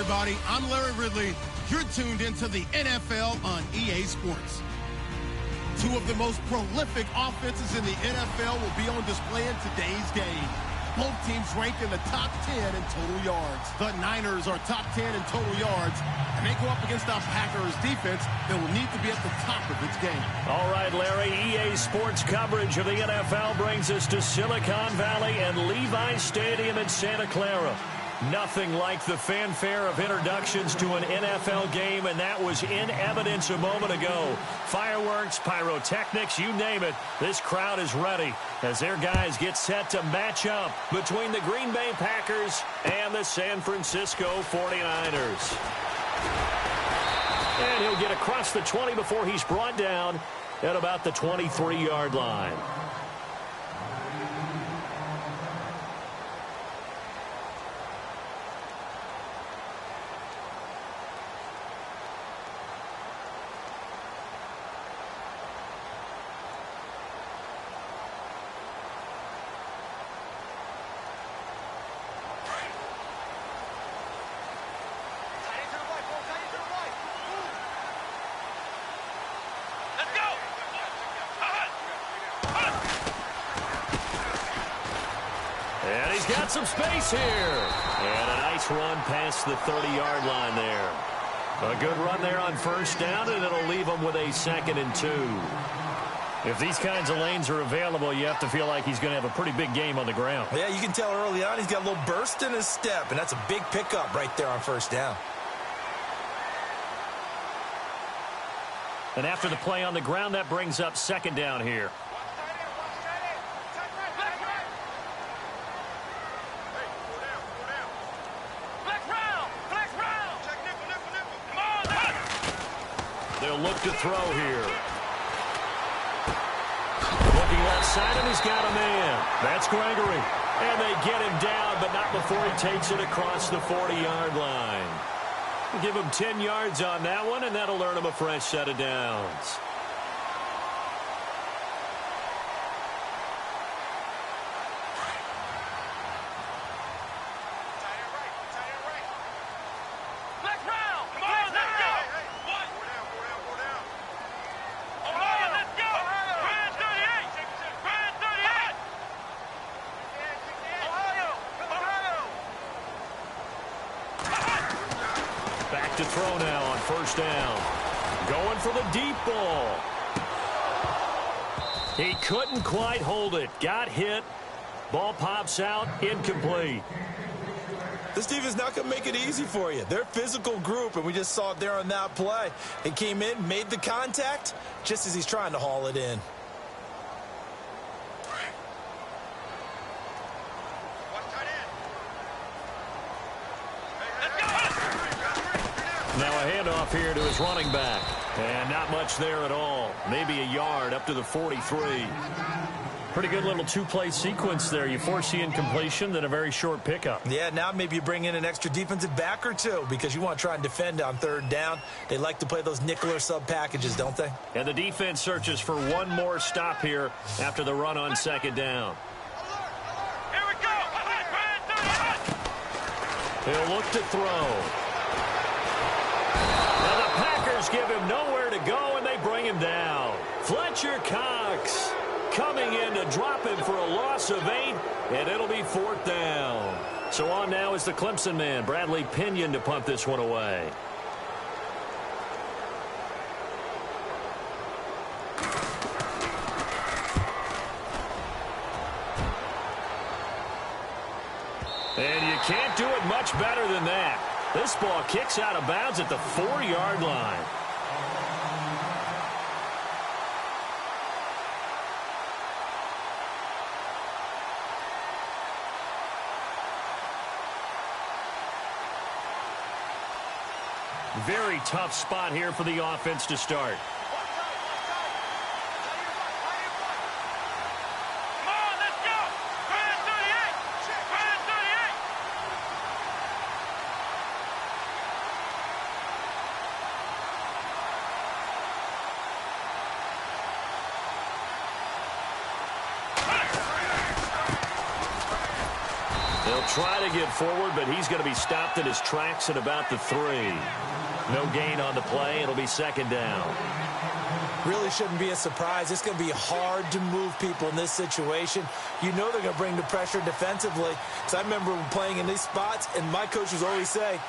everybody. I'm Larry Ridley. You're tuned into the NFL on EA Sports. Two of the most prolific offenses in the NFL will be on display in today's game. Both teams rank in the top 10 in total yards. The Niners are top 10 in total yards, and they go up against the Packers defense that will need to be at the top of its game. All right, Larry, EA Sports coverage of the NFL brings us to Silicon Valley and Levi Stadium in Santa Clara. Nothing like the fanfare of introductions to an NFL game, and that was in evidence a moment ago. Fireworks, pyrotechnics, you name it. This crowd is ready as their guys get set to match up between the Green Bay Packers and the San Francisco 49ers. And he'll get across the 20 before he's brought down at about the 23-yard line. And he's got some space here. And a nice run past the 30-yard line there. A good run there on first down, and it'll leave him with a 2nd and 2. If these kinds of lanes are available, you have to feel like he's going to have a pretty big game on the ground. Yeah, you can tell early on he's got a little burst in his step, and that's a big pickup right there on first down. And after the play on the ground, that brings up 2nd down here. They'll look to throw here. Looking left side, and he's got a man. That's Gregory. And they get him down, but not before he takes it across the 40-yard line. Give him 10 yards on that one, and that'll earn him a fresh set of downs. To throw now on first down. Going for the deep ball. He couldn't quite hold it. Got hit. Ball pops out. Incomplete. This defense not going to make it easy for you. They're a physical group, and we just saw it there on that play. He came in, made the contact, just as he's trying to haul it in. Now a handoff here to his running back. And not much there at all. Maybe a yard up to the 43. Pretty good little two-play sequence there. You force the incompletion, then a very short pickup. Yeah, now maybe you bring in an extra defensive back or two because you want to try and defend on 3rd down. They like to play those nickel or sub packages, don't they? And the defense searches for one more stop here after the run on 2nd down. Here we go. He'll look to throw. Give him nowhere to go, and they bring him down. Fletcher Cox coming in to drop him for a loss of 8, and it'll be 4th down. So on now is the Clemson man, Bradley Pinion, to punt this one away. And you can't do it much better than that. This ball kicks out of bounds at the 4-yard line. Very tough spot here for the offense to start. He'll try to get forward, but he's going to be stopped in his tracks at about the 3. No gain on the play. It'll be second down. Really shouldn't be a surprise. It's going to be hard to move people in this situation. You know they're going to bring the pressure defensively. Because I remember playing in these spots, and my coaches always say,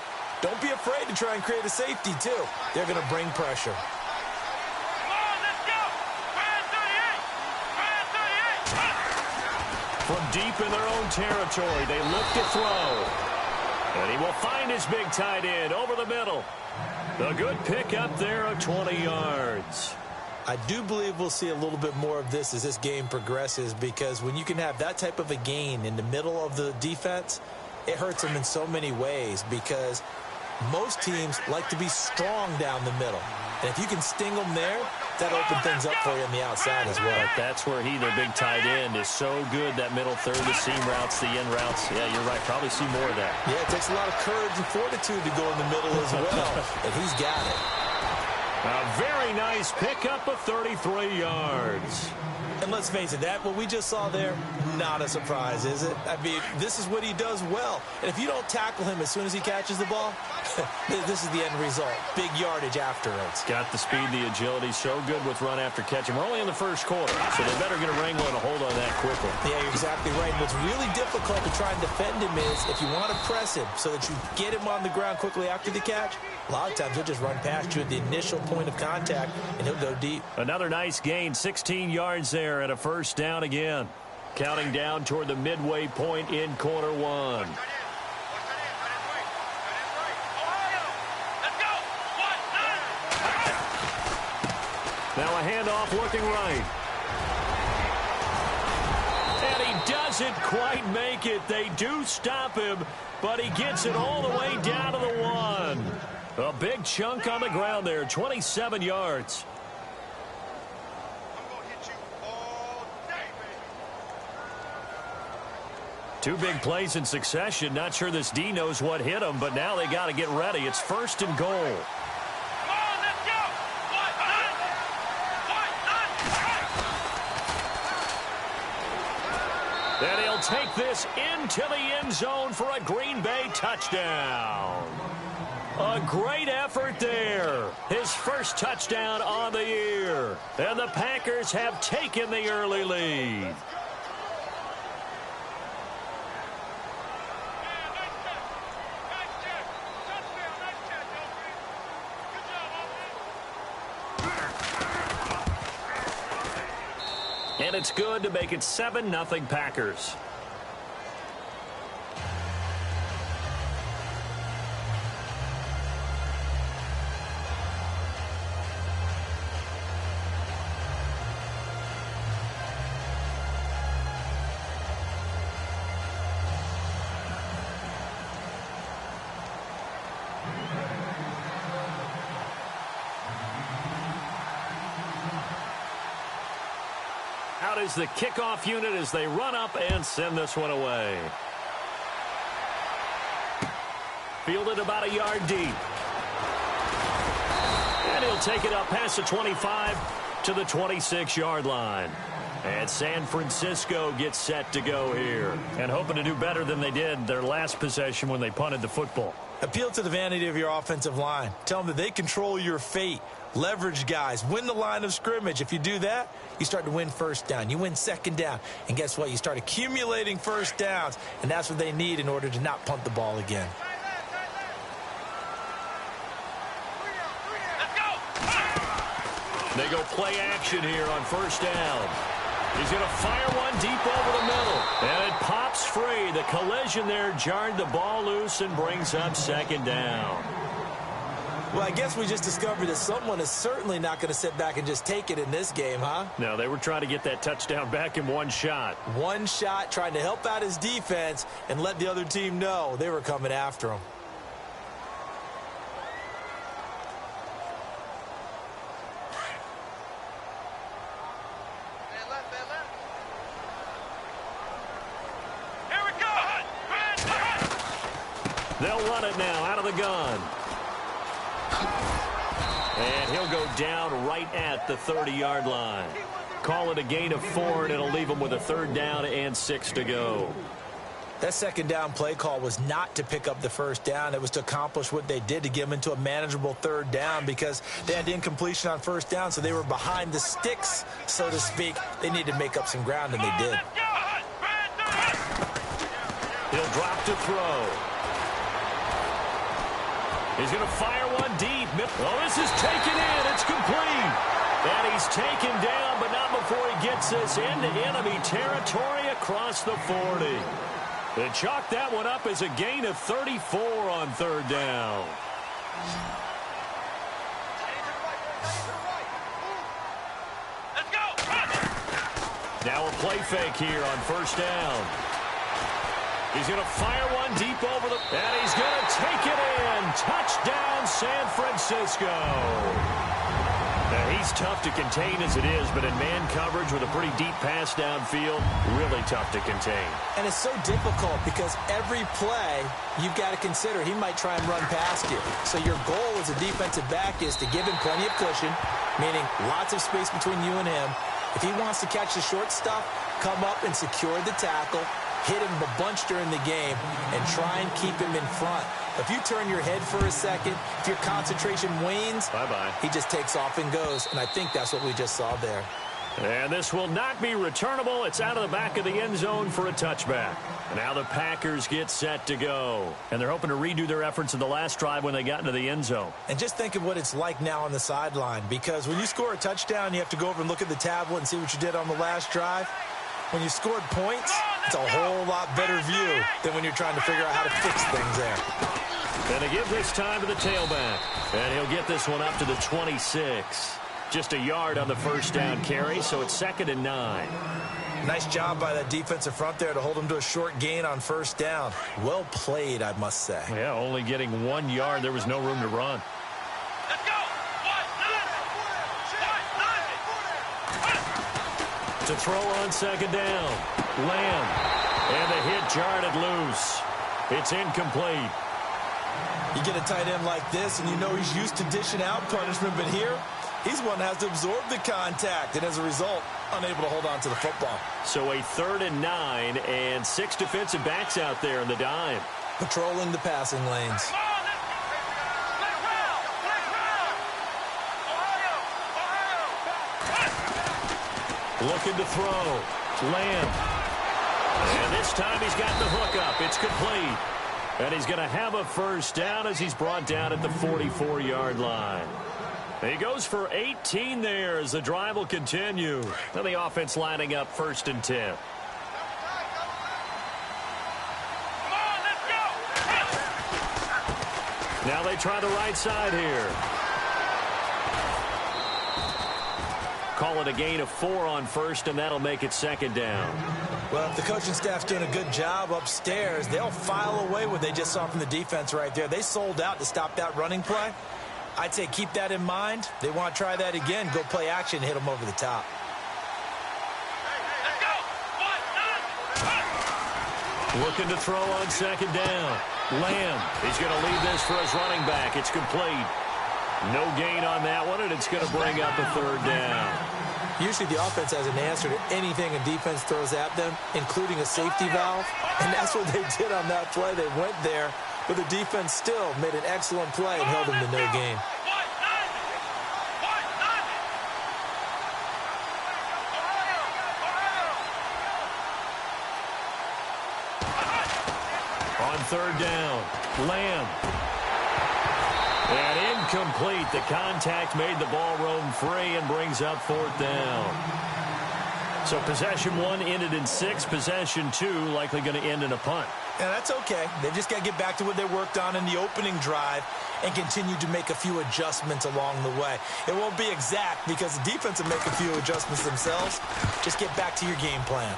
don't be afraid to try and create a safety, too. They're going to bring pressure. From deep in their own territory, they look to throw. And he will find his big tight end over the middle. A good pick up there of 20 yards. I do believe we'll see a little bit more of this as this game progresses, because when you can have that type of a gain in the middle of the defense, it hurts them in so many ways, because most teams like to be strong down the middle. And if you can sting them there, that opens things up for you on the outside as well. But that's where their big tight end, is so good, that middle third, the seam routes, the end routes. Yeah, you're right. Probably see more of that. Yeah, it takes a lot of courage and fortitude to go in the middle as well. And he's got it. A very nice pickup of 33 yards. And let's face it, what we just saw there, not a surprise, is it? I mean, this is what he does well. And if you don't tackle him as soon as he catches the ball, this is the end result. Big yardage afterwards. Got the speed, the agility, so good with run after catch. And we're only in the first quarter, so they better get a wrangle and a hold on that quickly. Yeah, you're exactly right. And what's really difficult to try and defend him is if you want to press him so that you get him on the ground quickly after the catch, a lot of times he'll just run past you at the initial point of contact, and he'll go deep. Another nice gain, 16 yards there, and a first down again. Counting down toward the midway point in quarter one. Now a handoff looking right. And he doesn't quite make it. They do stop him, but he gets it all the way down to the 1. A big chunk on the ground there, 27 yards. Two big plays in succession. Not sure this D knows what hit him, but now they got to get ready. It's first and goal. And he'll take this into the end zone for a Green Bay touchdown. A great effort there. His first touchdown on the year. And the Packers have taken the early lead. And it's good to make it 7-0 Packers. Out is the kickoff unit as they run up and send this one away. Fielded about a yard deep. And he'll take it up past the 25 to the 26-yard line. And San Francisco gets set to go here. And hoping to do better than they did their last possession when they punted the football. Appeal to the vanity of your offensive line. Tell them that they control your fate. Leverage guys. Win the line of scrimmage. If you do that, you start to win first down. You win second down. And guess what? You start accumulating first downs. And that's what they need in order to not punt the ball again. They go play action here on first down. He's going to fire one deep over the middle. And it pops free. The collision there jarred the ball loose and brings up second down. Well, I guess we just discovered that someone is certainly not going to sit back and just take it in this game, huh? No, they were trying to get that touchdown back in one shot. One shot, trying to help out his defense and let the other team know they were coming after him. They'll run it now out of the gun. And he'll go down right at the 30-yard line. Call it a gain of 4, and it'll leave him with a third down and 6 to go. That second down play call was not to pick up the first down. It was to accomplish what they did, to get them into a manageable third down, because they had incompletion on first down, so they were behind the sticks, so to speak. They needed to make up some ground, and they did. He'll drop to throw. He's going to fire one deep. Oh, this is taken in. It's complete. And he's taken down, but not before he gets this into enemy territory across the 40. They chalk that one up as a gain of 34 on third down. Let's go. Now a play fake here on first down. He's going to fire one deep over the... And he's going to take it in. Touchdown, San Francisco. Now, he's tough to contain as it is, but in man coverage with a pretty deep pass downfield, really tough to contain. And it's so difficult because every play you've got to consider he might try and run past you. So your goal as a defensive back is to give him plenty of cushion, meaning lots of space between you and him. If he wants to catch the short stuff, come up and secure the tackle, hit him a bunch during the game, and try and keep him in front. If you turn your head for a second, if your concentration wanes, bye-bye. He just takes off and goes, and I think that's what we just saw there. And this will not be returnable. It's out of the back of the end zone for a touchback. Now the Packers get set to go. And they're hoping to redo their efforts in the last drive when they got into the end zone. And just think of what it's like now on the sideline, because when you score a touchdown, you have to go over and look at the tablet and see what you did on the last drive. When you scored points, it's a whole lot better view than when you're trying to figure out how to fix things there. And they give this time to the tailback. And he'll get this one up to the 26. Just a yard on the first down carry, so it's 2nd and 9. Nice job by that defensive front there to hold him to a short gain on first down. Well played, I must say. Yeah, only getting 1 yard. There was no room to run. Let's go. To throw on second down. Lamb. And the hit jarred it loose. It's incomplete. You get a tight end like this, and you know he's used to dishing out punishment, but here, he's one that has to absorb the contact, and as a result, unable to hold on to the football. So a 3rd and 9, and 6 defensive backs out there in the dime. Patrolling the passing lanes. Looking to throw. Lamb. And this time he's got the hook up. It's complete. And he's going to have a first down as he's brought down at the 44-yard line. He goes for 18 there as the drive will continue. And the offense lining up 1st and 10. Now they try the right side here. Call it a gain of 4 on first, and that'll make it 2nd down. Well, if the coaching staff's doing a good job upstairs, they'll file away what they just saw from the defense right there. They sold out to stop that running play. I'd say keep that in mind. They want to try that again. Go play action, hit them over the top. Looking to throw on 2nd down. Lamb. He's going to leave this for his running back. It's complete. No gain on that one, and it's going to bring up a 3rd down. Usually the offense has an answer to anything a defense throws at them, including a safety valve. And that's what they did on that play. They went there, but the defense still made an excellent play and held them to no gain. On 3rd down, Lamb. And incomplete. The contact made the ball roam free and brings up 4th down. So possession 1 ended in 6. Possession 2 likely going to end in a punt. Yeah, that's okay. They've just got to get back to what they worked on in the opening drive and continue to make a few adjustments along the way. It won't be exact because the defense will make a few adjustments themselves. Just get back to your game plan.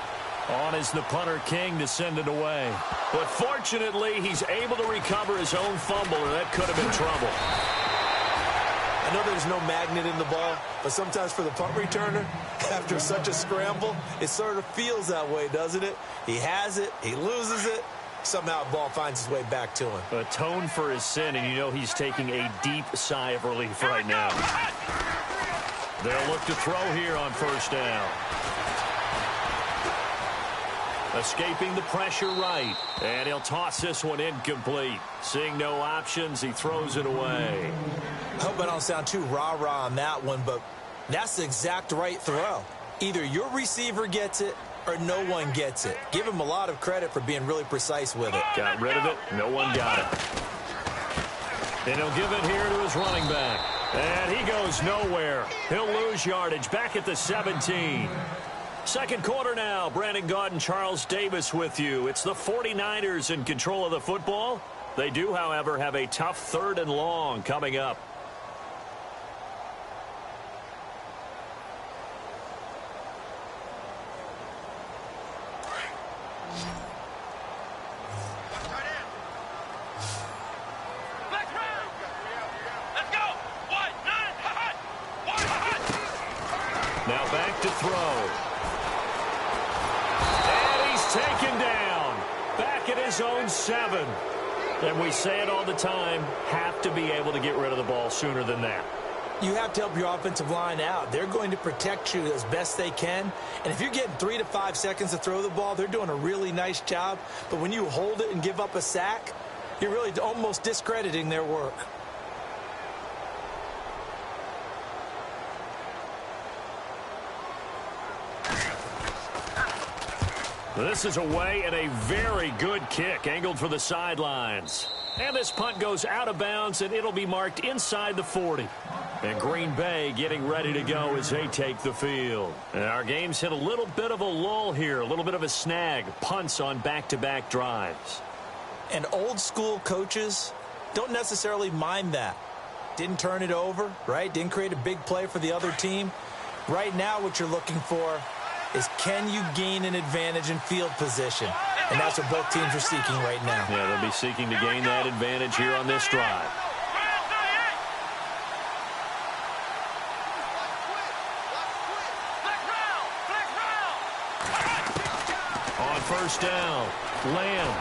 On is the punter King to send it away. But fortunately, he's able to recover his own fumble, and that could have been trouble. I know there's no magnet in the ball, but sometimes for the punt returner, after such a scramble, it sort of feels that way, doesn't it? He has it, he loses it, somehow the ball finds its way back to him. Atone for his sin, and you know he's taking a deep sigh of relief right now. They'll look to throw here on 1st down. Escaping the pressure right. And he'll toss this one incomplete. Seeing no options, he throws it away. I hope I don't sound too rah-rah on that one, but that's the exact right throw. Either your receiver gets it or no one gets it. Give him a lot of credit for being really precise with it. Got rid of it. No one got it. And he'll give it here to his running back. And he goes nowhere. He'll lose yardage back at the 17. Second quarter now. Brandon Gaudin, Charles Davis with you. It's the 49ers in control of the football. They do, however, have a tough 3rd and long coming up. Now back to throw. And he's taken down. Back at his own 7. And we say it all the time, have to be able to get rid of the ball sooner than that. You have to help your offensive line out. They're going to protect you as best they can. And if you're getting 3 to 5 seconds to throw the ball, they're doing a really nice job. But when you hold it and give up a sack, you're really almost discrediting their work. This is away and a very good kick angled for the sidelines. And this punt goes out of bounds, and it'll be marked inside the 40. And Green Bay getting ready to go as they take the field. And our game's hit a little bit of a lull here, a little bit of a snag. Punts on back-to-back drives. And old-school coaches don't necessarily mind that. Didn't turn it over, right? Didn't create a big play for the other team. Right now what you're looking for is, can you gain an advantage in field position? And that's what both teams are seeking right now. Yeah, they'll be seeking to gain that advantage here on this drive. On first down, Lamb.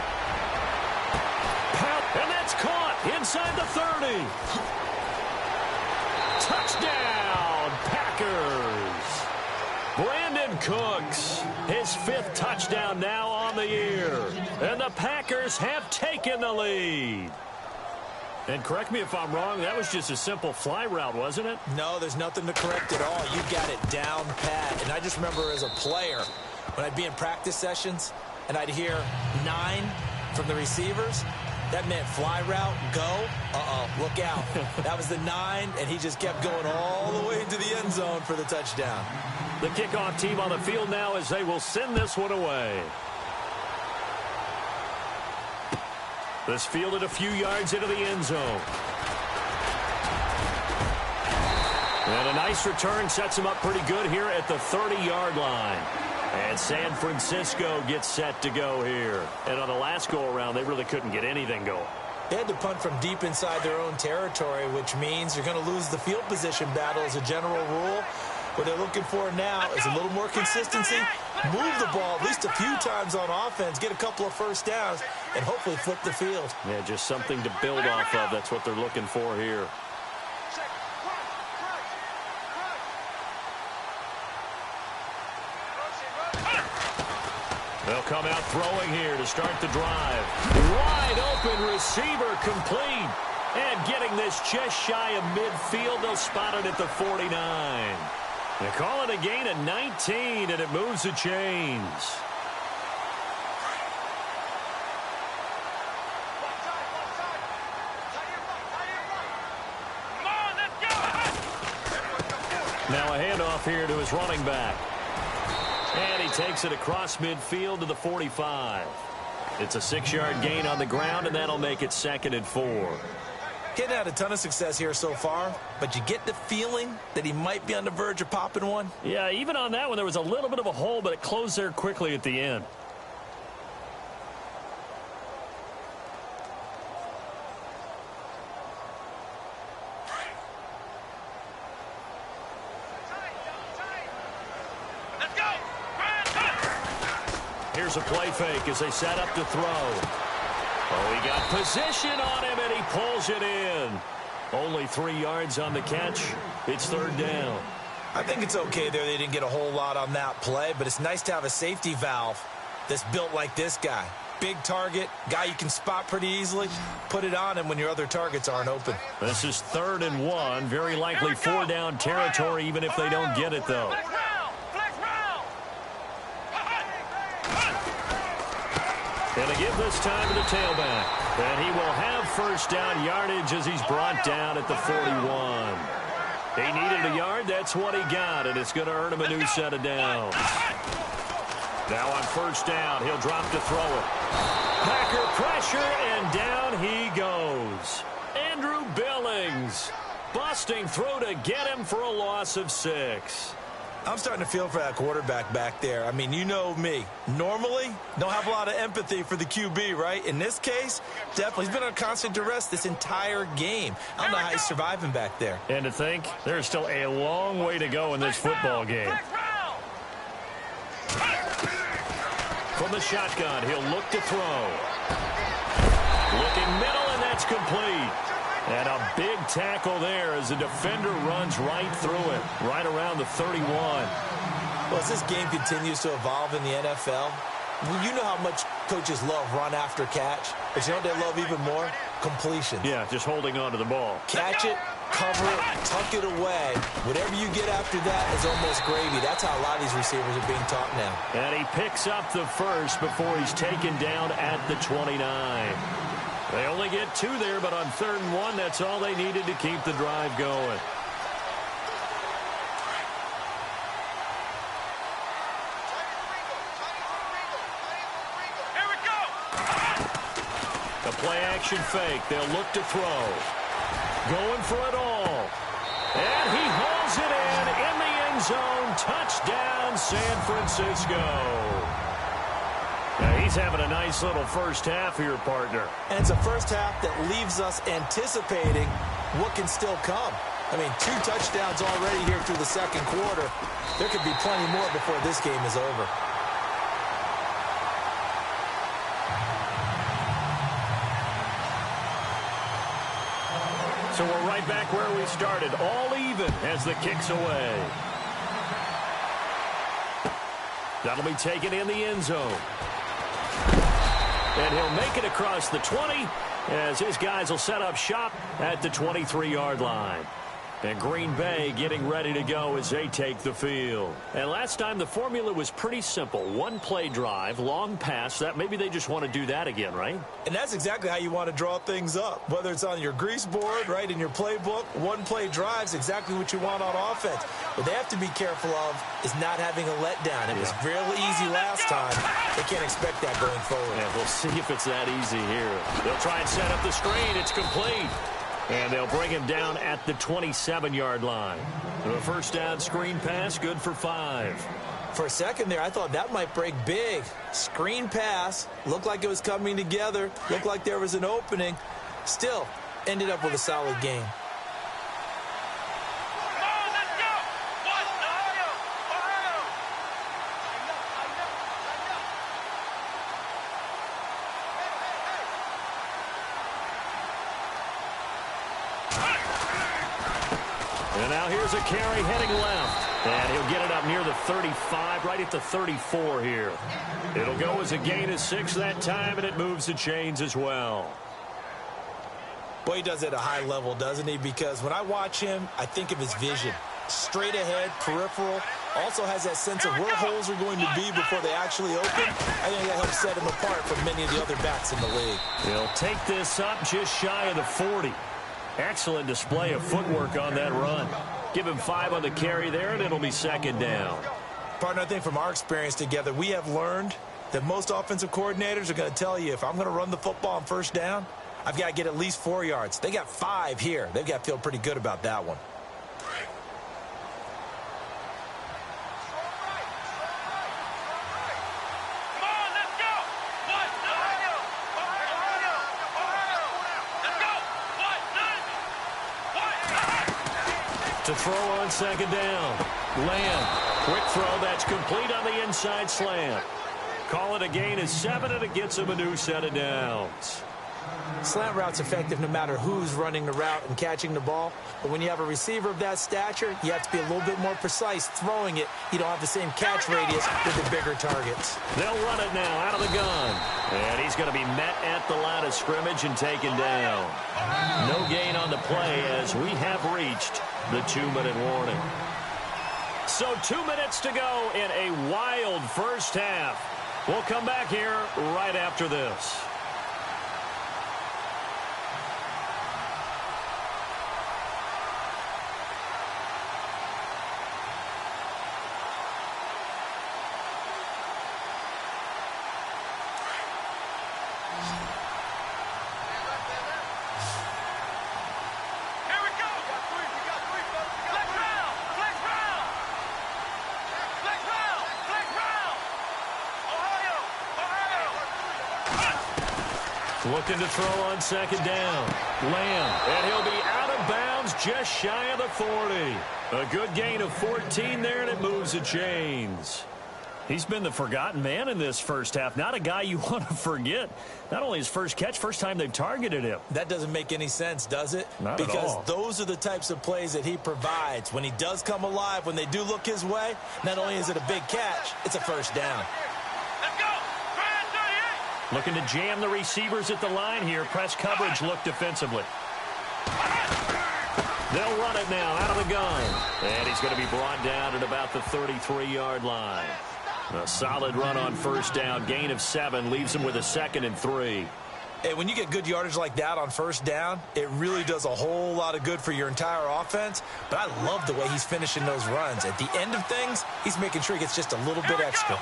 And that's caught inside the 30. Touchdown, Packers. Brandon Cooks, his 5th touchdown now on the year. And the Packers have taken the lead. And correct me if I'm wrong, that was just a simple fly route, wasn't it? No, there's nothing to correct at all. You got it down pat. And I just remember as a player, when I'd be in practice sessions and I'd hear 9 from the receivers, that meant fly route, go, look out. That was the 9, and he just kept going all the way into the end zone for the touchdown. The kickoff team on the field now as they will send this one away. This fielded a few yards into the end zone. And a nice return sets him up pretty good here at the 30-yard line. And San Francisco gets set to go here. And on the last go-around, they really couldn't get anything going. They had to punt from deep inside their own territory, which means you're going to lose the field position battle as a general rule. What they're looking for now is a little more consistency, move the ball at least a few times on offense, get a couple of first downs, and hopefully flip the field. Yeah, just something to build off of. That's what they're looking for here. They'll come out throwing here to start the drive. Wide open receiver complete. And getting this just shy of midfield, they'll spot it at the 49. They call it a gain of 19, and it moves the chains. Now a handoff here to his running back. And he takes it across midfield to the 45. It's a 6-yard gain on the ground, and that'll make it 2nd and 4. He's had a ton of success here so far, but you get the feeling that he might be on the verge of popping one. Yeah, even on that one, there was a little bit of a hole, but it closed there quickly at the end. Here's a play fake as they set up to throw. Oh, he got position on him, and he pulls it in. Only 3 yards on the catch. It's 3rd down. I think it's okay there. They didn't get a whole lot on that play, but it's nice to have a safety valve. that's built like this guy. Big target, guy you can spot pretty easily. Put it on him when your other targets aren't open. This is 3rd and 1. Very likely 4-down territory, even if they don't get it, though. And to give this time to the tailback. And he will have 1st down yardage as he's brought down at the 41. He needed a yard. That's what he got, and it's going to earn him a new set of downs. Now on 1st down, he'll drop to throw it. Packer pressure, and down he goes. Andrew Billings busting through to get him for a loss of 6. I'm starting to feel for that quarterback back there. I mean, you know me. Normally, don't have a lot of empathy for the QB, right? In this case, definitely. He's been on constant duress this entire game. I don't know how he's surviving back there. And to think, there's still a long way to go in this football game. From the shotgun, he'll look to throw. Looking middle, and that's complete. And a big tackle there as the defender runs right through it, right around the 31. Well, as this game continues to evolve in the NFL, you know how much coaches love run after catch, but you know what they love even more? Completion. Yeah, just holding on to the ball. Catch it, cover it, tuck it away. Whatever you get after that is almost gravy. That's how a lot of these receivers are being taught now. And he picks up the 1st before he's taken down at the 29. They only get 2 there, but on 3rd and 1, that's all they needed to keep the drive going. Here we go. A play-action fake. They'll look to throw. Going for it all. And he hauls it in the end zone. Touchdown, San Francisco. Now he's having a nice little first half here, partner. And it's a first half that leaves us anticipating what can still come. I mean, 2 touchdowns already here through the 2nd quarter. There could be plenty more before this game is over. So we're right back where we started, all even as the kick's away. That'll be taken in the end zone. And he'll make it across the 20 as his guys will set up shop at the 23-yard line. And Green Bay getting ready to go as they take the field. And last time the formula was pretty simple. 1-play drive, long pass. That maybe they just want to do that again, right? And that's exactly how you want to draw things up. Whether it's on your grease board, right, in your playbook, 1-play drive is exactly what you want on offense. What they have to be careful of is not having a letdown. It was real easy last time. They can't expect that going forward. Yeah, we'll see if it's that easy here. They'll try and set up the screen. It's complete. And they'll bring him down at the 27-yard line. The 1st down screen pass, good for 5. For a second there, I thought that might break big. Screen pass, looked like it was coming together, looked like there was an opening. Still, ended up with a solid game. And now here's a carry heading left. And he'll get it up near the 35, right at the 34 here. It'll go as a gain of 6 that time, and it moves the chains as well. Boy, he does it at a high level, doesn't he? Because when I watch him, I think of his vision. Straight ahead, peripheral. Also has that sense of where holes are going to be before they actually open. I think that helps set him apart from many of the other backs in the league. He'll take this up just shy of the 40. Excellent display of footwork on that run. Give him 5 on the carry there, and it'll be 2nd down. Partner, I think from our experience together, we have learned that most offensive coordinators are going to tell you, if I'm going to run the football on 1st down, I've got to get at least 4 yards. They got 5 here. They've got to feel pretty good about that one. To throw on 2nd down. Lamb, quick throw, that's complete on the inside slant. Call it a gain of 7, and it gets him a new set of downs. Slant route's effective no matter who's running the route and catching the ball. But when you have a receiver of that stature, you have to be a little bit more precise throwing it. You don't have the same catch radius with the bigger targets. They'll run it now out of the gun. And he's going to be met at the line of scrimmage and taken down. No gain on the play as we have reached the 2-minute warning. So 2 minutes to go in a wild first half. We'll come back here right after this. Looking to throw on second down. Lamb, and he'll be out of bounds just shy of the 40. A good gain of 14 there, and it moves the chains. He's been the forgotten man in this first half. Not a guy you want to forget. Not only his first catch, first time they've targeted him. That doesn't make any sense, does it? Not at all. Because those are the types of plays that he provides. When he does come alive, when they do look his way, not only is it a big catch, it's a first down. Looking to jam the receivers at the line here. Press coverage look defensively. They'll run it now out of the gun. And he's going to be brought down at about the 33-yard line. A solid run on first down. Gain of 7 leaves him with a 2nd and 3. Hey, when you get good yardage like that on first down, it really does a whole lot of good for your entire offense. But I love the way he's finishing those runs. At the end of things, he's making sure he gets just a little bit extra.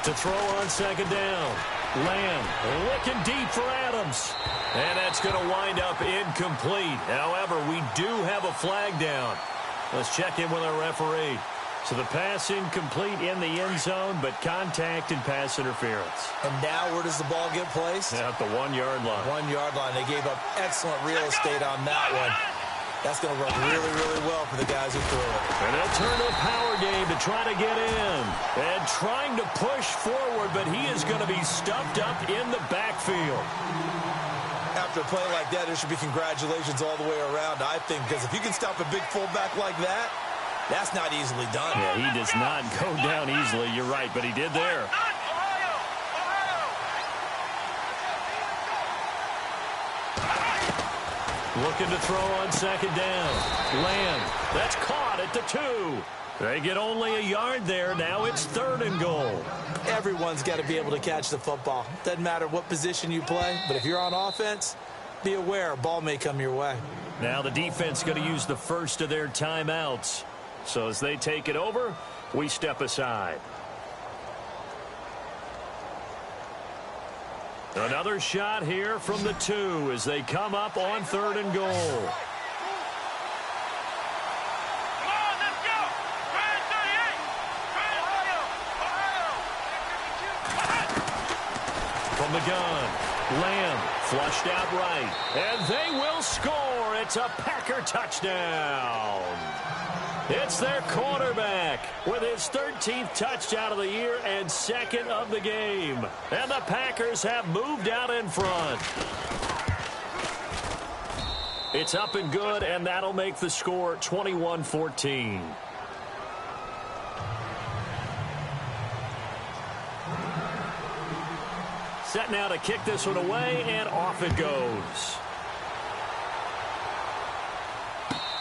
To throw on second down. Lamb looking deep for Adams. And that's going to wind up incomplete. However, we do have a flag down. Let's check in with our referee. So the pass incomplete in the end zone, but contact and pass interference. And now where does the ball get placed? At the 1-yard line. 1-yard line. They gave up excellent real estate on that one. That's going to work really, really well for the guys who threw it. And they'll turn to a power game to try to get in. And trying to push forward, but he is going to be stuffed up in the backfield. After a play like that, there should be congratulations all the way around, I think, because if you can stop a big fullback like that, that's not easily done. Yeah, he does not go down easily. You're right, but he did there. Looking to throw on second down. Lamb, that's caught at the 2. They get only a yard there. Now it's 3rd and goal. Everyone's got to be able to catch the football. Doesn't matter what position you play, but if you're on offense, be aware a ball may come your way. Now the defense going to use the first of their timeouts. So as they take it over, we step aside. Another shot here from the 2 as they come up on 3rd and goal. Come on, let's go! 38! From the gun, Lamb flushed out right. And they will score. It's a Packer touchdown. It's their quarterback with his 13th touchdown of the year and 2nd of the game. And the Packers have moved out in front. It's up and good, and that'll make the score 21-14. Set now to kick this one away, and off it goes.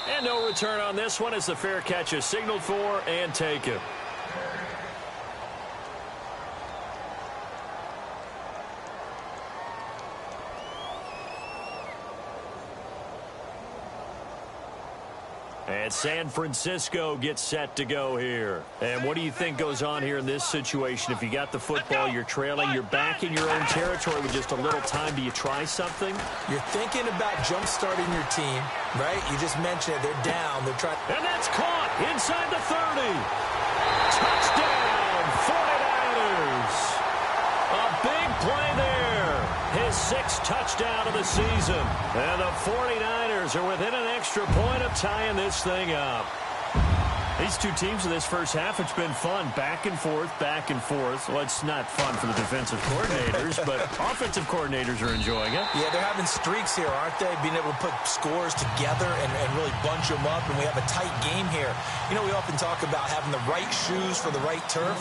And no return on this one as the fair catch is signaled for and taken. And San Francisco gets set to go here. And what do you think goes on here in this situation? If you got the football, you're trailing, you're back in your own territory with just a little time. Do you try something? You're thinking about jump-starting your team, right? You just mentioned it. They're down. They're trying. And that's caught inside the 30. Touchdown, 49ers. A big play there. His 6th touchdown of the season. And the 49ers are within an extra point of tying this thing up. These two teams in this first half, it's been fun. Back and forth, back and forth. Well, it's not fun for the defensive coordinators, but offensive coordinators are enjoying it. Yeah, they're having streaks here, aren't they? Being able to put scores together and really bunch them up, and we have a tight game here. You know, we often talk about having the right shoes for the right turf.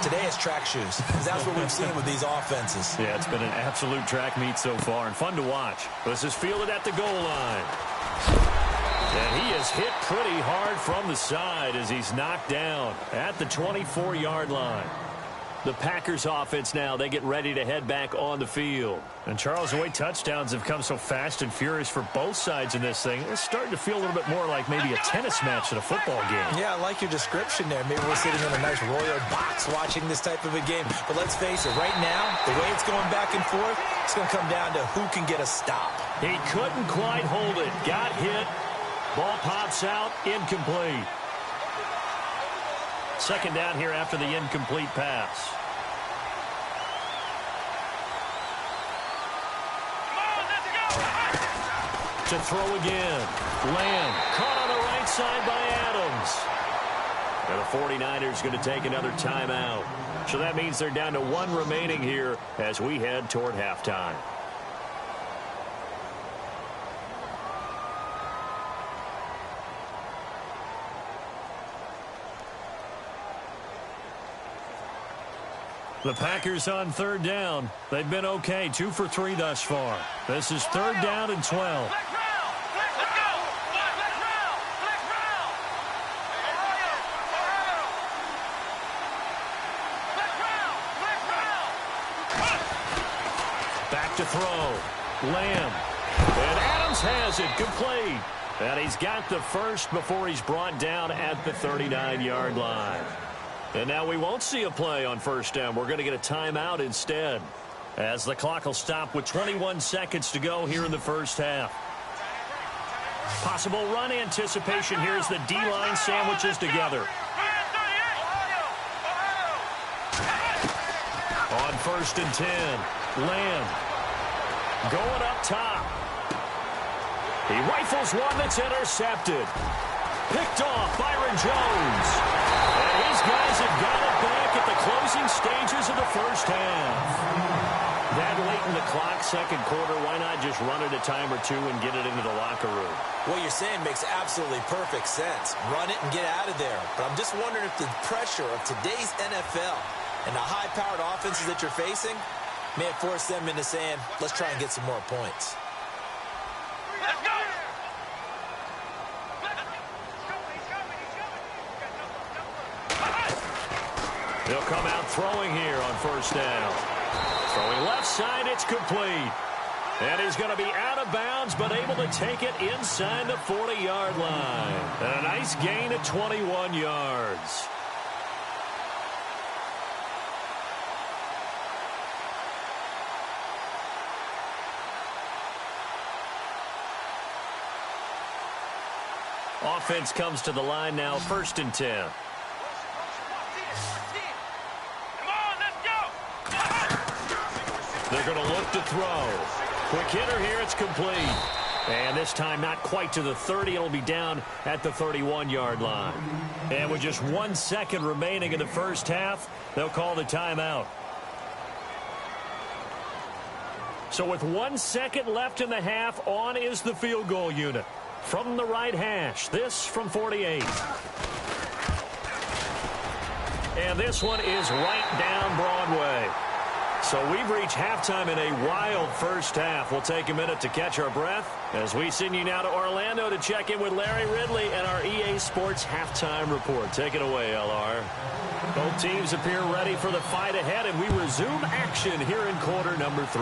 Today it's track shoes, because that's what we've seen with these offenses. Yeah, it's been an absolute track meet so far, and fun to watch. This is fielded at the goal line. And he is hit pretty hard from the side as he's knocked down at the 24-yard line. The Packers offense now, they get ready to head back on the field. And Charles, the way touchdowns have come so fast and furious for both sides in this thing, it's starting to feel a little bit more like maybe a tennis match than a football game. Yeah, I like your description there. Maybe we're sitting in a nice royal box watching this type of a game. But let's face it, right now, the way it's going back and forth, it's going to come down to who can get a stop. He couldn't quite hold it. Got hit. Ball pops out, incomplete. Second down here after the incomplete pass. To throw again. Lamb caught on the right side by Adams. And the 49ers going to take another timeout. So that means they're down to one remaining here as we head toward halftime. The Packers on third down. They've been okay, 2 for 3 thus far. This is third down and 12. Back to throw. Lamb. And Adams has it complete. And he's got the first before he's brought down at the 39-yard line. And now we won't see a play on first down. We're going to get a timeout instead, as the clock will stop with 21 seconds to go here in the first half. Possible run anticipation here as the D-line sandwiches together. On first and 10, Lamb going up top. He rifles one that's intercepted. Picked off Byron Jones. And these guys have got it back at the closing stages of the first half. That late in the clock, second quarter, why not just run it a time or two and get it into the locker room? What you're saying makes absolutely perfect sense. Run it and get out of there. But I'm just wondering if the pressure of today's NFL and the high-powered offenses that you're facing may have forced them into saying, let's try and get some more points. They'll come out throwing here on first down. Throwing left side, it's complete. And he's going to be out of bounds, but able to take it inside the 40-yard line. And a nice gain of 21 yards. Offense comes to the line now, first and 10. They're going to look to throw. Quick hitter here, it's complete. And this time not quite to the 30. It'll be down at the 31-yard line. And with just 1 second remaining in the first half, they'll call the timeout. So with 1 second left in the half, on is the field goal unit. From the right hash, this from 48. And this one is right down Broadway. So we've reached halftime in a wild first half. We'll take a minute to catch our breath as we send you now to Orlando to check in with Larry Ridley and our EA Sports halftime report. Take it away, LR. Both teams appear ready for the fight ahead, and we resume action here in quarter number 3.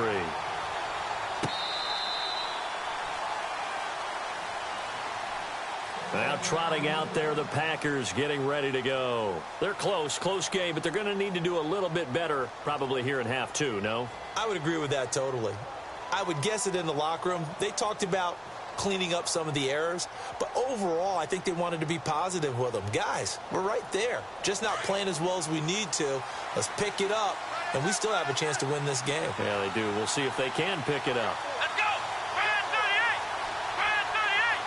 Now trotting out there, the Packers getting ready to go. They're close game, but they're going to need to do a little bit better probably here in half 2, no? I would agree with that totally. I would guess it in the locker room. They talked about cleaning up some of the errors, but overall, I think they wanted to be positive with them. Guys, we're right there. Just not playing as well as we need to. Let's pick it up, and we still have a chance to win this game. Yeah, they do. We'll see if they can pick it up. Let's go! Brand 38! Brand 38!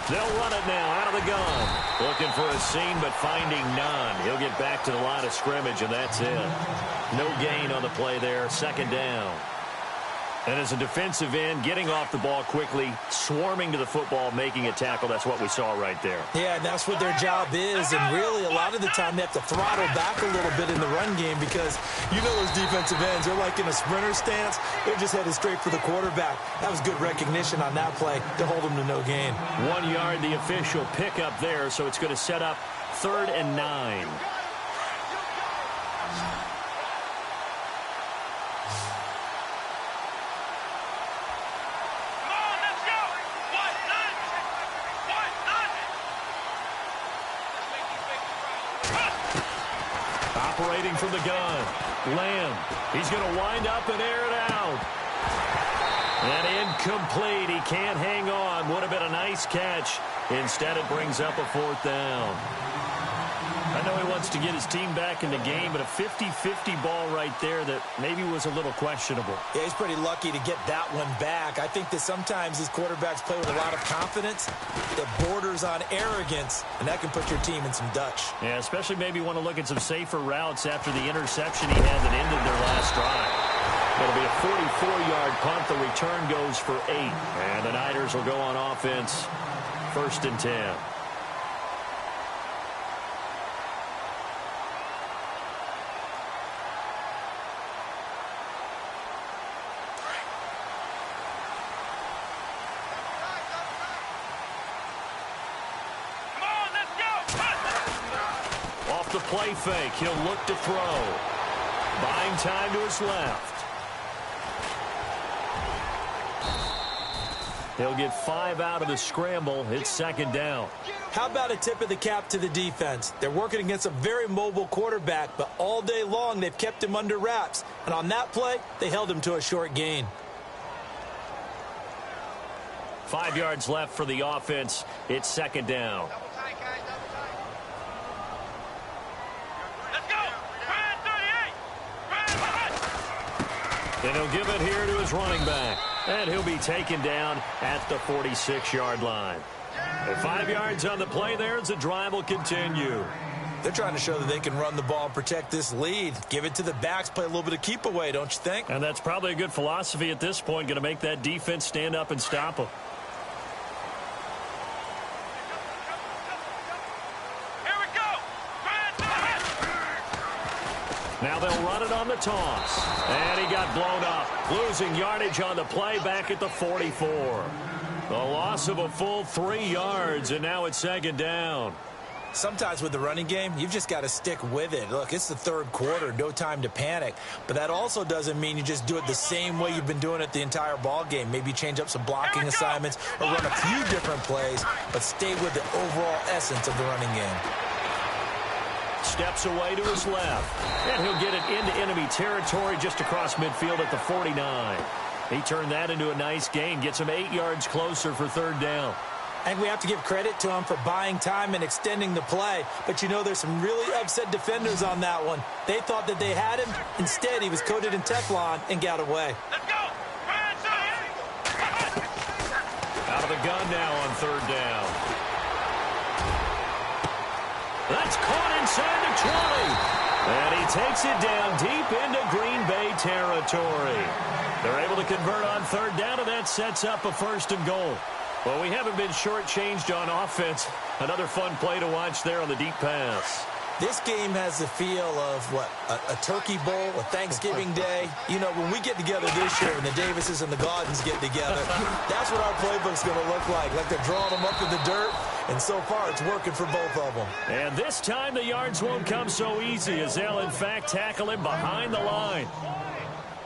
They'll run it now out of the gun. Looking for a seam, but finding none. He'll get back to the line of scrimmage, and that's it. No gain on the play there. Second down. And as a defensive end, getting off the ball quickly, swarming to the football, making a tackle, that's what we saw right there. Yeah, and that's what their job is. And really, a lot of the time, they have to throttle back a little bit in the run game because you know those defensive ends, they're like in a sprinter stance. They're just headed straight for the quarterback. That was good recognition on that play to hold them to no gain. 1 yard, the official pickup there, so it's going to set up 3rd and 9. Operating from the gun. Lamb. He's going to wind up and air it out. And incomplete. He can't hang on. Would have been a nice catch. Instead, it brings up a 4th down. I know he wants to get his team back in the game, but a 50-50 ball right there that maybe was a little questionable. Yeah, he's pretty lucky to get that one back. I think that sometimes these quarterbacks play with a lot of confidence that borders on arrogance, and that can put your team in some Dutch. Yeah, especially maybe want to look at some safer routes after the interception he had that ended their last drive. It'll be a 44-yard punt. The return goes for 8. And the Niners will go on offense. 1st and 10. Off the play fake, he'll look to throw. Buying time to his left. He'll get 5 out of the scramble. It's 2nd down. How about a tip of the cap to the defense? They're working against a very mobile quarterback, but all day long they've kept him under wraps. And on that play, they held him to a short gain. 5 yards left for the offense. It's 2nd down. And he'll give it here to his running back. And he'll be taken down at the 46-yard line. And 5 yards on the play there as the drive will continue. They're trying to show that they can run the ball and protect this lead. Give it to the backs, play a little bit of keep away, don't you think? And that's probably a good philosophy at this point, going to make that defense stand up and stop them. Now they'll run it on the toss. And he got blown up. Losing yardage on the play back at the 44. The loss of a full 3 yards, and now it's 2nd down. Sometimes with the running game, you've just got to stick with it. Look, it's the 3rd quarter, no time to panic. But that also doesn't mean you just do it the same way you've been doing it the entire ball game. Maybe change up some blocking assignments or run a few different plays, but stay with the overall essence of the running game. Steps away to his left. And he'll get it into enemy territory just across midfield at the 49. He turned that into a nice gain. Gets him 8 yards closer for 3rd down. I think we have to give credit to him for buying time and extending the play. But, you know, there's some really upset defenders on that one. They thought that they had him. Instead, he was coated in Teflon and got away. Let's go! Out of the gun now on 3rd down. That's caught inside the 20. And he takes it down deep into Green Bay territory. They're able to convert on 3rd down, and that sets up a 1st and goal. Well, we haven't been shortchanged on offense. Another fun play to watch there on the deep pass. This game has the feel of, what, a turkey bowl, a Thanksgiving day. You know, when we get together this year and the Davises and the Gaudens get together, that's what our playbook's going to look like. Like they're drawing them up in the dirt, and so far it's working for both of them. And this time the yards won't come so easy as they'll, in fact, tackle him behind the line.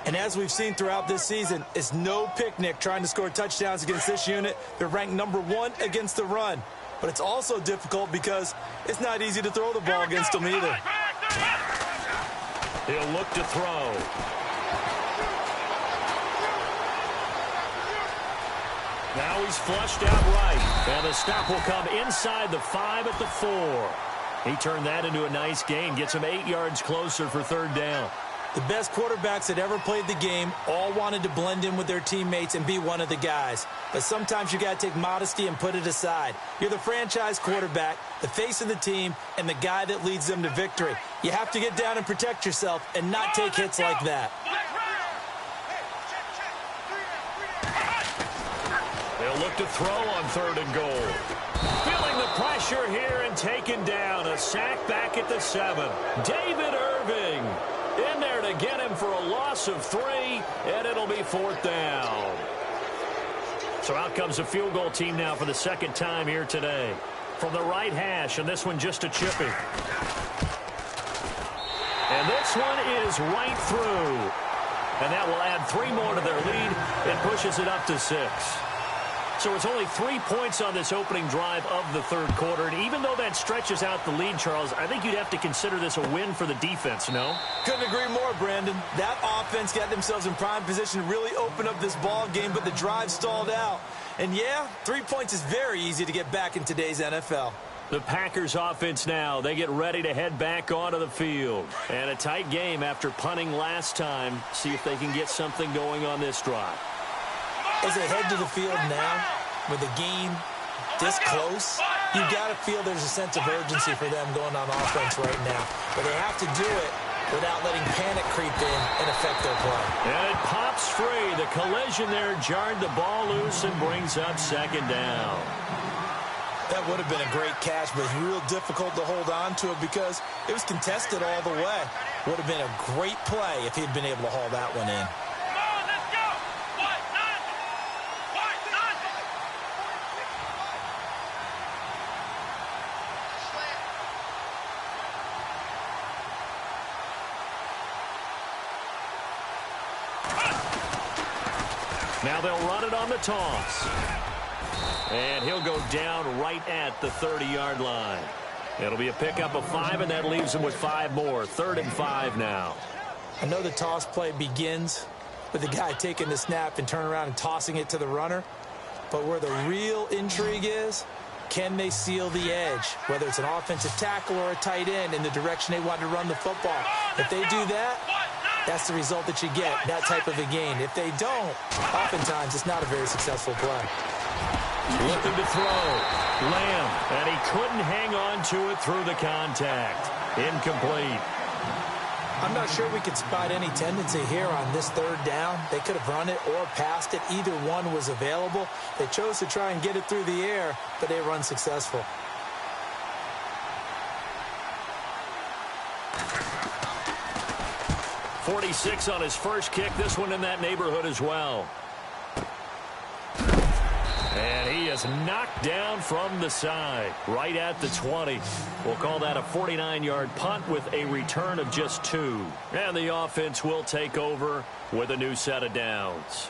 And as we've seen throughout this season, it's no picnic trying to score touchdowns against this unit. They're ranked #1 against the run. But it's also difficult because it's not easy to throw the ball against them either. He'll look to throw. Now he's flushed out right. And the stop will come inside the 5 at the 4. He turned that into a nice gain. Gets him 8 yards closer for 3rd down. The best quarterbacks that ever played the game all wanted to blend in with their teammates and be one of the guys. But sometimes you got to take modesty and put it aside. You're the franchise quarterback, the face of the team, and the guy that leads them to victory. You have to get down and protect yourself and not take hits like that. They'll look to throw on 3rd and goal. Feeling the pressure here and taken down. A sack back at the 7. David Irving in there to get him for a loss of 3, and it'll be 4th down. So out comes a field goal team now for the 2nd time here today. From the right hash, and this one just a chipping. And this one is right through. And that will add 3 more to their lead. It pushes it up to 6. So it's only 3 points on this opening drive of the 3rd quarter. And even though that stretches out the lead, Charles, I think you'd have to consider this a win for the defense, no? Couldn't agree more, Brandon. That offense got themselves in prime position to really open up this ball game, but the drive stalled out. And yeah, 3 points is very easy to get back in today's NFL. The Packers offense now, they get ready to head back onto the field. And a tight game after punting last time. See if they can get something going on this drive. As they head to the field now, with the game this close, you got to feel there's a sense of urgency for them going on offense right now. But they have to do it without letting panic creep in and affect their play. And it pops free. The collision there jarred the ball loose and brings up 2nd down. That would have been a great catch, but it's real difficult to hold on to it because it was contested all the way. Would have been a great play if he'd been able to haul that one in. Now they'll run it on the toss. And he'll go down right at the 30-yard line. It'll be a pickup of 5, and that leaves him with 5 more. 3rd and 5 now. I know the toss play begins with the guy taking the snap and turning around and tossing it to the runner. But where the real intrigue is, can they seal the edge? Whether it's an offensive tackle or a tight end in the direction they want to run the football. If they do that, that's the result that you get, that type of a gain. If they don't, oftentimes it's not a very successful play. Looking to throw. Lamb, and he couldn't hang on to it through the contact. Incomplete. I'm not sure we could spot any tendency here on this 3rd down. They could have run it or passed it. Either one was available. They chose to try and get it through the air, but they were unsuccessful. .46 on his first kick. This one in that neighborhood as well. And he is knocked down from the side, right at the 20. We'll call that a 49-yard punt with a return of just 2. And the offense will take over with a new set of downs.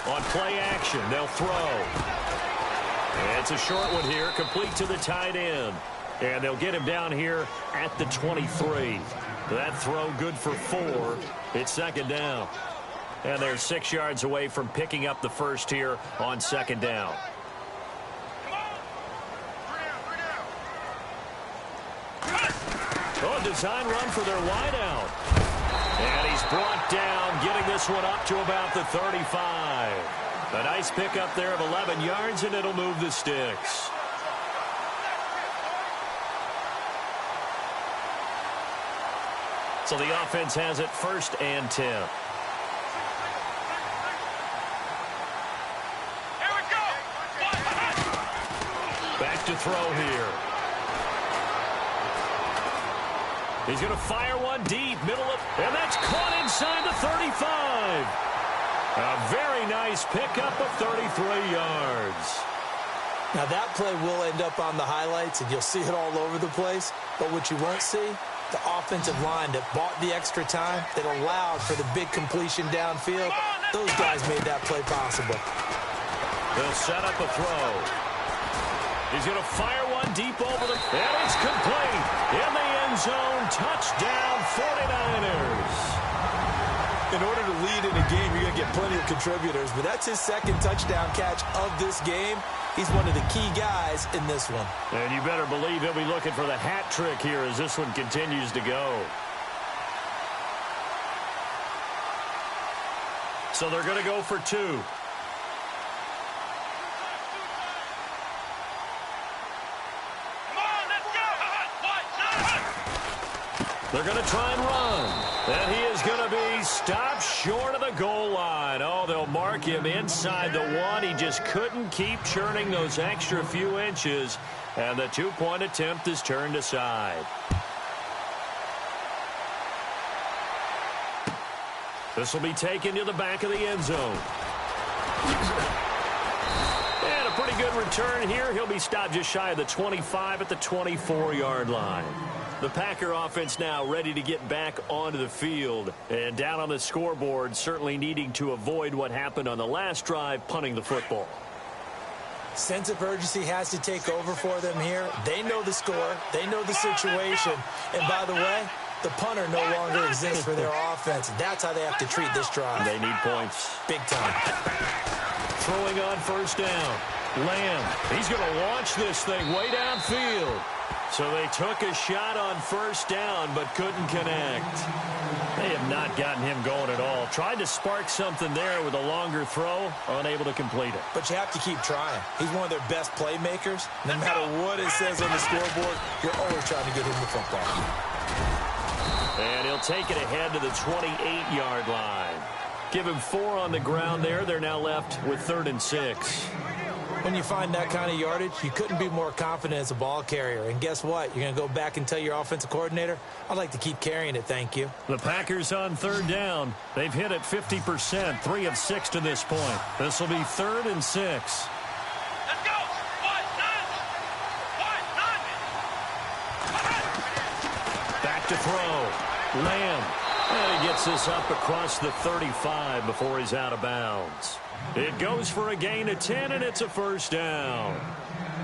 On play action, they'll throw. And it's a short one here, complete to the tight end. And they'll get him down here at the 23. That throw good for 4. It's 2nd down. And they're 6 yards away from picking up the first here on 2nd down. Oh, design run for their wideout. And he's brought down, getting this one up to about the 35. A nice pickup there of 11 yards, and it'll move the sticks. So the offense has it 1st and 10. Here we go. Back to throw here. He's going to fire one deep, middle of, and that's caught inside the 35. A very nice pickup of 33 yards. Now that play will end up on the highlights, and you'll see it all over the place. But what you won't see, the offensive line that bought the extra time, that allowed for the big completion downfield, those guys made that play possible. They'll set up a throw. He's going to fire one one deep over the... And it's complete. In the end zone. Touchdown, 49ers. In order to lead in a game, you're going to get plenty of contributors, but that's his second touchdown catch of this game. He's one of the key guys in this one. And you better believe he'll be looking for the hat trick here as this one continues to go. So they're going to go for two. They're going to try and run. And he is going to be stopped short of the goal line. Oh, they'll mark him inside the one. He just couldn't keep churning those extra few inches. And the two-point attempt is turned aside. This will be taken to the back of the end zone. And a pretty good return here. He'll be stopped just shy of the 25 at the 24-yard line. The Packer offense now ready to get back onto the field. And down on the scoreboard, certainly needing to avoid what happened on the last drive, punting the football. Sense of urgency has to take over for them here. They know the score. They know the situation. And by the way, the punter no longer exists for their offense. That's how they have to treat this drive. They need points. Big time. Throwing on first down. Lamb, he's going to launch this thing way downfield. So they took a shot on first down, but couldn't connect. They have not gotten him going at all. Tried to spark something there with a longer throw, unable to complete it. But you have to keep trying. He's one of their best playmakers. No matter what it says on the scoreboard, you're always trying to get him the football. And he'll take it ahead to the 28-yard line. Give him 4 on the ground there. They're now left with 3rd and 6. When you find that kind of yardage, you couldn't be more confident as a ball carrier. And guess what? You're going to go back and tell your offensive coordinator, I'd like to keep carrying it, thank you. The Packers on 3rd down. They've hit it 50%, 3 of 6 to this point. This will be 3rd and 6. Let's go! Back to throw. Lamb. And he gets this up across the 35 before he's out of bounds. It goes for a gain of 10, and it's a first down.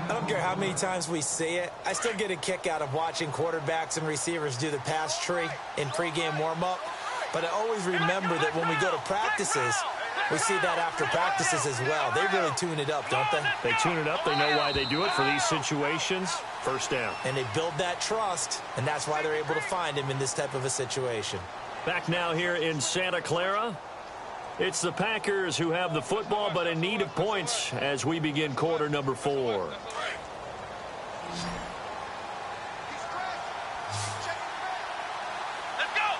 I don't care how many times we see it. I still get a kick out of watching quarterbacks and receivers do the pass tree in pregame warm-up. But I always remember that when we go to practices, we see that after practices as well. They really tune it up, don't they? They tune it up. They know why they do it for these situations. First down. And they build that trust, and that's why they're able to find him in this type of a situation. Back now here in Santa Clara. It's the Packers who have the football, but in need of points as we begin quarter number 4. Let's go!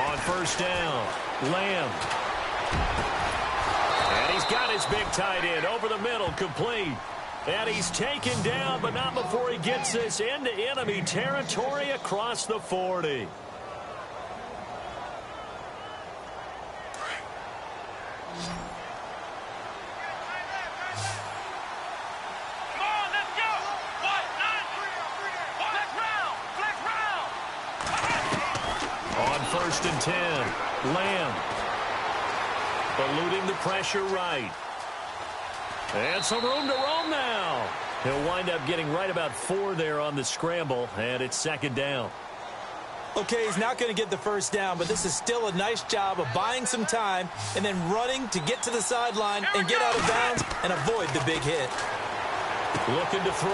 On first down, Lamb. And he's got his big tight end over the middle, complete. And he's taken down, but not before he gets this into enemy territory across the 40. First and 10. Lamb. Eluding the pressure right. And some room to roam now. He'll wind up getting right about 4 there on the scramble, and it's 2nd down. Okay, he's not going to get the first down, but this is still a nice job of buying some time and then running to get to the sideline and get out of bounds and avoid the big hit. Looking to throw.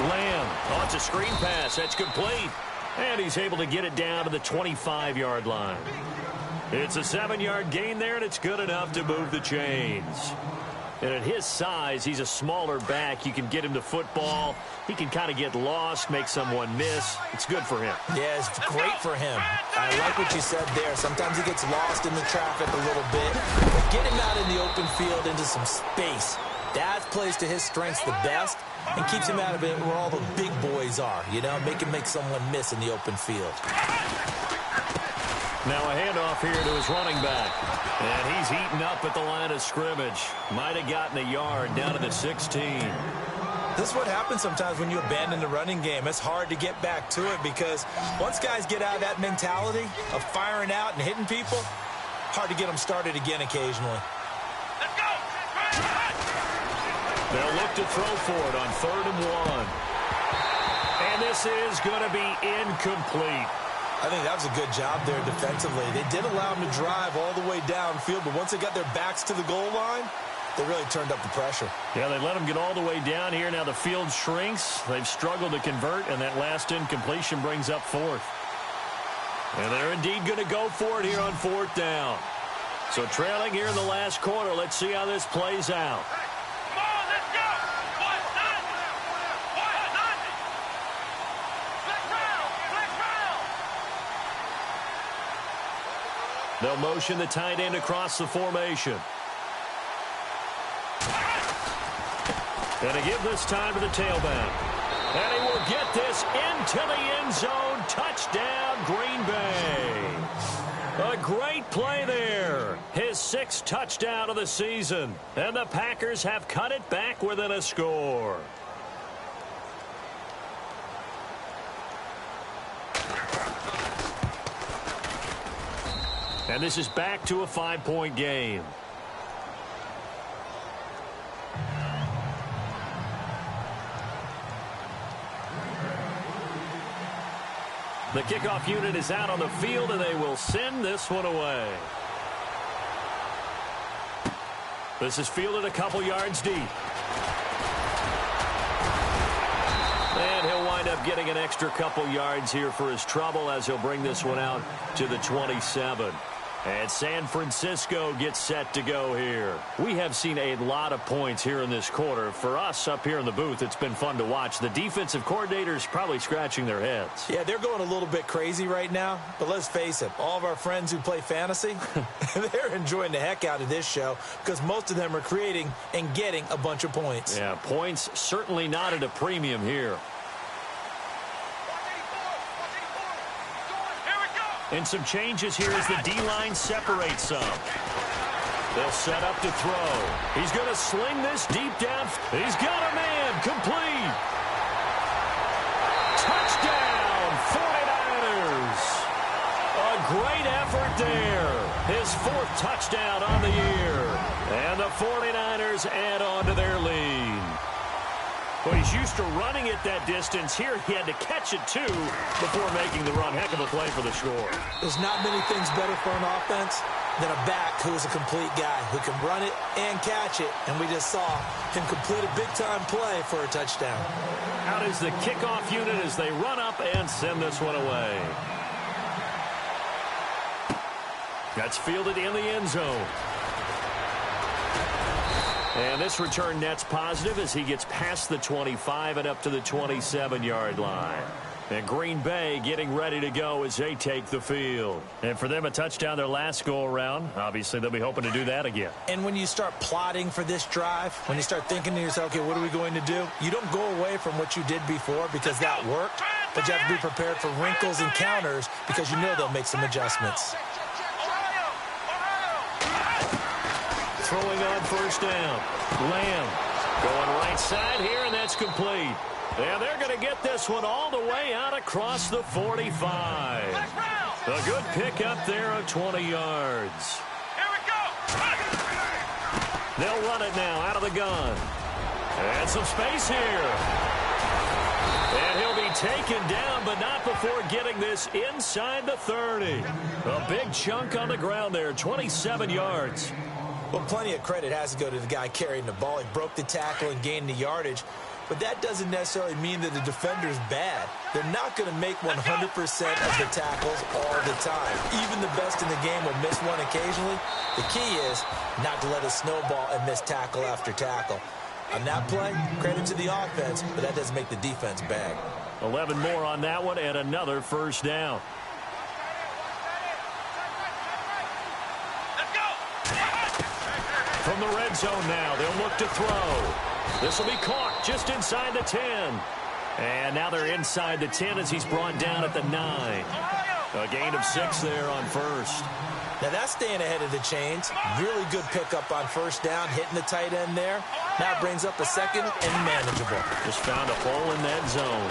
Lamb. Oh, it's a screen pass. That's complete. And he's able to get it down to the 25-yard line. It's a 7-yard gain there, and it's good enough to move the chains. And at his size, he's a smaller back. You can get him to football. He can kind of get lost, make someone miss. It's good for him. Yeah, it's great for him. I like what you said there. Sometimes he gets lost in the traffic a little bit. But get him out in the open field into some space. That plays to his strengths the best and keeps him out of it where all the big boys are, you know, make someone miss in the open field. Now a handoff here to his running back. And he's eaten up at the line of scrimmage. Might have gotten a yard down to the 16. This is what happens sometimes when you abandon the running game. It's hard to get back to it because once guys get out of that mentality of firing out and hitting people, hard to get them started again occasionally. Let's go! They'll look to throw for it on 3rd and 1. And this is going to be incomplete. I think that was a good job there defensively. They did allow them to drive all the way downfield, but once they got their backs to the goal line, they really turned up the pressure. Yeah, they let them get all the way down here. Now the field shrinks. They've struggled to convert, and that last incompletion brings up 4th. And they're indeed going to go for it here on 4th down. So trailing here in the last quarter. Let's see how this plays out. Come on, let's go. 1-0. Flex round. They'll motion the tight end across the formation. And to give this time to the tailback. And he will get this into the end zone. Touchdown, Green Bay. A great play there. His 6th touchdown of the season. And the Packers have cut it back within a score. And this is back to a 5-point game. The kickoff unit is out on the field, and they will send this one away. This is fielded a couple yards deep. And he'll wind up getting an extra couple yards here for his trouble as he'll bring this one out to the 27. And San Francisco gets set to go here. We have seen a lot of points here in this quarter. For us up here in the booth, it's been fun to watch. The defensive coordinators probably scratching their heads. Yeah, they're going a little bit crazy right now. But let's face it, all of our friends who play fantasy, they're enjoying the heck out of this show because most of them are creating and getting a bunch of points. Yeah, points certainly not at a premium here. And some changes here as the D-line separates some. They'll set up to throw. He's going to sling this deep down. He's got a man. Complete. Touchdown, 49ers. A great effort there. His 4th touchdown on the year. And the 49ers add on to their lead. Well, he's used to running it that distance. Here he had to catch it, too, before making the run. Heck of a play for the score. There's not many things better for an offense than a back who is a complete guy who can run it and catch it. And we just saw him complete a big-time play for a touchdown. Out is the kickoff unit as they run up and send this one away. That's fielded in the end zone. And this return net's positive as he gets past the 25 and up to the 27-yard line. And Green Bay getting ready to go as they take the field. And for them, a touchdown their last go-around. Obviously, they'll be hoping to do that again. And when you start plotting for this drive, when you start thinking to yourself, okay, what are we going to do? You don't go away from what you did before because that worked. But you have to be prepared for wrinkles and counters because you know they'll make some adjustments. Throwing on 1st down. Lamb going right side here, and that's complete. And they're going to get this one all the way out across the 45. A good pick up there of 20 yards. Here we go. They'll run it now out of the gun. And some space here. And he'll be taken down, but not before getting this inside the 30. A big chunk on the ground there, 27 yards. Well, plenty of credit has to go to the guy carrying the ball. He broke the tackle and gained the yardage. But that doesn't necessarily mean that the defender's bad. They're not going to make 100% of the tackles all the time. Even the best in the game will miss one occasionally. The key is not to let it snowball and miss tackle after tackle. On that play, credit to the offense, but that doesn't make the defense bad. 11 more on that one and another 1st down. From the red zone now, they'll look to throw. This will be caught just inside the 10. And now they're inside the 10 as he's brought down at the 9. A gain of 6 there on 1st. Now that's staying ahead of the chains. Really good pickup on 1st down, hitting the tight end there. Now it brings up a 2nd and manageable. Just found a hole in that zone.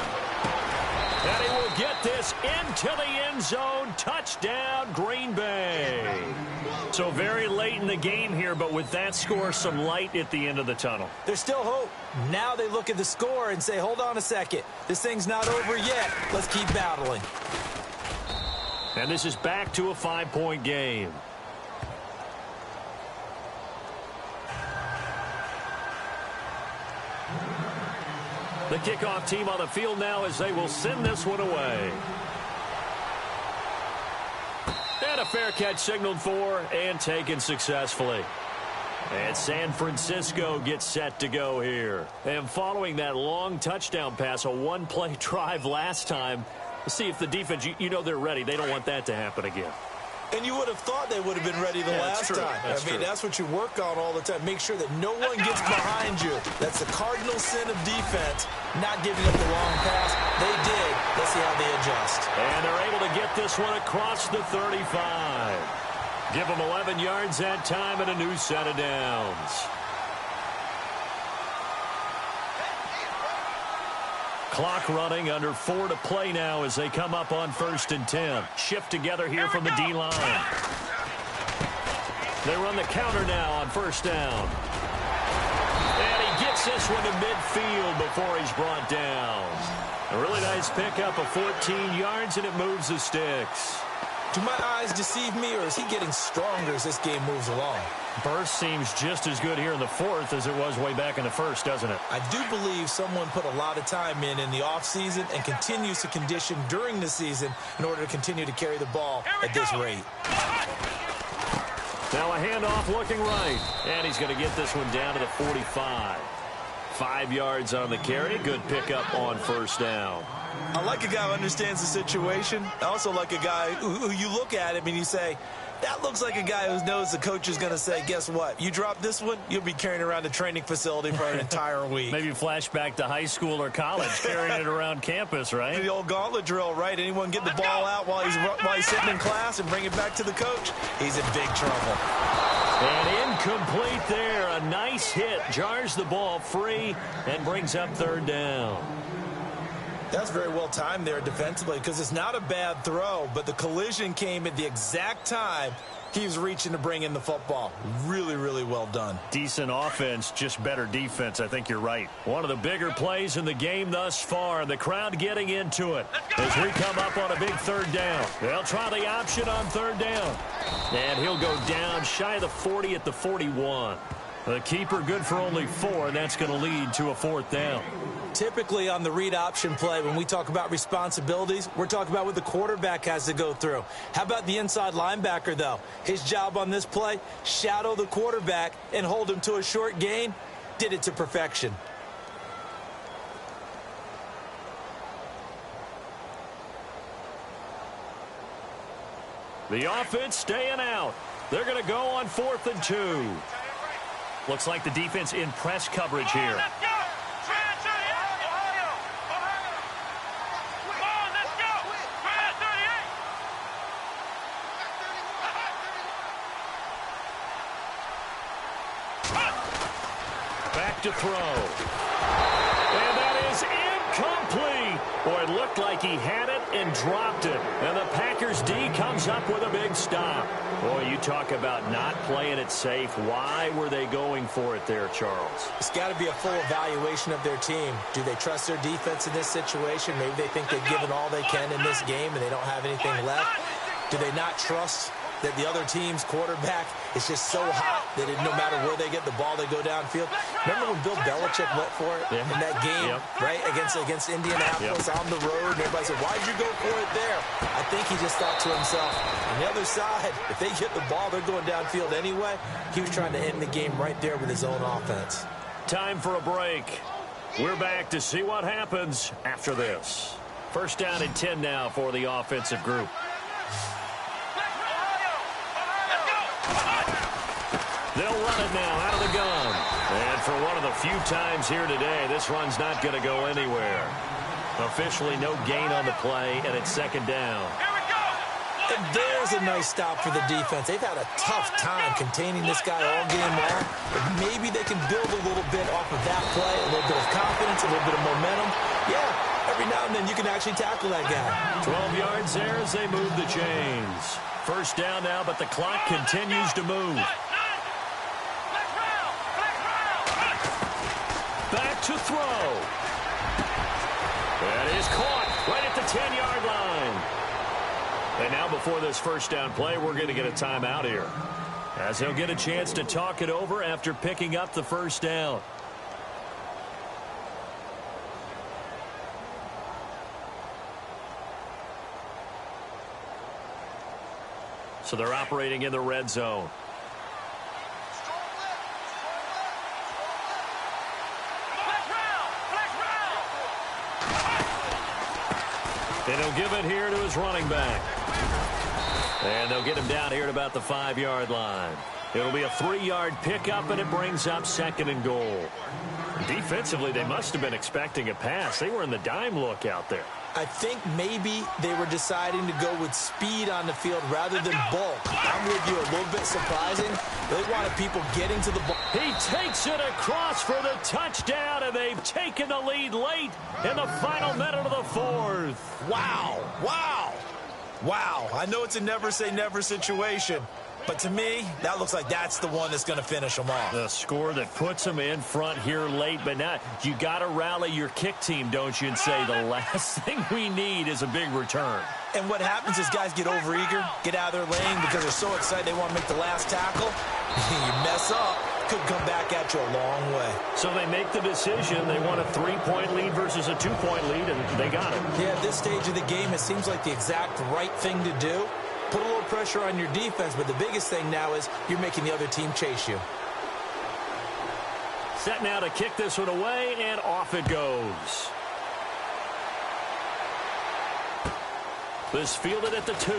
And he will get this into the end zone. Touchdown, Green Bay. So very late in the game here, but with that score, some light at the end of the tunnel. There's still hope. Now they look at the score and say, hold on a second. This thing's not over yet. Let's keep battling. And this is back to a 5-point game. The kickoff team on the field now as they will send this one away. And a fair catch signaled for and taken successfully. And San Francisco gets set to go here. And following that long touchdown pass, a one-play drive last time, let's see if the defense, you know they're ready. They don't want that to happen again. And you would have thought they would have been ready the last time. That's what you work on all the time. Make sure that no one gets behind you. That's the cardinal sin of defense, not giving up the long pass. They did. Let's see how they adjust. And they're able to get this one across the 35. Give them 11 yards that time and a new set of downs. Clock running, under 4 to play now as they come up on 1st and 10. Shift together here from the D-line. They run the counter now on 1st down. And he gets this one to midfield before he's brought down. A really nice pickup of 14 yards, and it moves the sticks. Do my eyes deceive me, or is he getting stronger as this game moves along? Burst seems just as good here in the 4th as it was way back in the 1st, doesn't it? I do believe someone put a lot of time in the offseason and continues to condition during the season in order to continue to carry the ball at this rate. Now a handoff looking right, and he's going to get this one down to the 45. 5 yards on the carry. Good pickup on 1st down. I like a guy who understands the situation. I also like a guy who you look at him and you say, that looks like a guy who knows the coach is going to say, guess what? You drop this one, you'll be carrying around a training facility for an entire week. Maybe flashback to high school or college, carrying it around campus, right? The old gauntlet drill, right? Anyone get the ball out while he's sitting in class and bring it back to the coach? He's in big trouble. And incomplete there. A nice hit. Jars the ball free and brings up 3rd down. That's very well timed there defensively because it's not a bad throw, but the collision came at the exact time he was reaching to bring in the football. Really, really well done. Decent offense, just better defense. I think you're right. One of the bigger plays in the game thus far. The crowd getting into it as we come up on a big 3rd down. They'll try the option on 3rd down. And he'll go down shy of the 40 at the 41. The keeper good for only 4, and that's going to lead to a 4th down. Typically on the read option play, when we talk about responsibilities, we're talking about what the quarterback has to go through. How about the inside linebacker, though? His job on this play, shadow the quarterback and hold him to a short gain. Did it to perfection. The offense staying out. They're going to go on 4th and 2. Looks like the defense in press coverage here. Back to throw. And that is incomplete. Boy, it looked like he had it and dropped it. And the Packers D comes up with a big stop. Boy, you talk about not playing it safe. Why were they going for it there, Charles? It's got to be a full evaluation of their team. Do they trust their defense in this situation? Maybe they think they've given all they can in this game and they don't have anything left. Do they not trust that the other team's quarterback is just so hot that no matter where they get the ball, they go downfield? Remember when Bill Belichick went for it in that game, right, against Indianapolis on the road? And everybody said, why'd you go for it there? I think he just thought to himself, on the other side, if they get the ball, they're going downfield anyway. He was trying to end the game right there with his own offense. Time for a break. We're back to see what happens after this. 1st down and 10 now for the offensive group. They'll run it now out of the gun. And for one of the few times here today, this run's not going to go anywhere. Officially no gain on the play, and it's 2nd down. And there's a nice stop for the defense. They've had a tough time containing this guy all game long, but maybe they can build a little bit off of that play, a little bit of confidence, a little bit of momentum. Yeah, every now and then you can actually tackle that guy. 12 yards there as they move the chains. First down now, but the clock continues to move. Back to throw. That is caught right at the 10-yard line. And now before this first down play, we're going to get a timeout here, as he'll get a chance to talk it over after picking up the first down. So they're operating in the red zone. And he'll give it here to his running back. And they'll get him down here at about the 5-yard line. It'll be a 3-yard pickup, and it brings up 2nd and goal. Defensively, they must have been expecting a pass. They were in the dime look out there. I think maybe they were deciding to go with speed on the field rather than bulk. I'm with you, a little bit surprising. They wanted people getting to the ball. He takes it across for the touchdown, and they've taken the lead late in the final minute of the 4th. Wow, wow, wow. I know it's a never-say-never situation, but to me, that looks like that's the one that's going to finish them off. The score that puts them in front here late, but now you got to rally your kick team, don't you, and say the last thing we need is a big return. And what happens is guys get overeager, get out of their lane because they're so excited they want to make the last tackle. You mess up, could come back at you a long way. So they make the decision. They want a 3-point lead versus a 2-point lead, and they got it. Yeah, at this stage of the game, it seems like the exact right thing to do. Put a little pressure on your defense, but the biggest thing now is you're making the other team chase you. Set now to kick this one away, and off it goes. This fielded at the 2.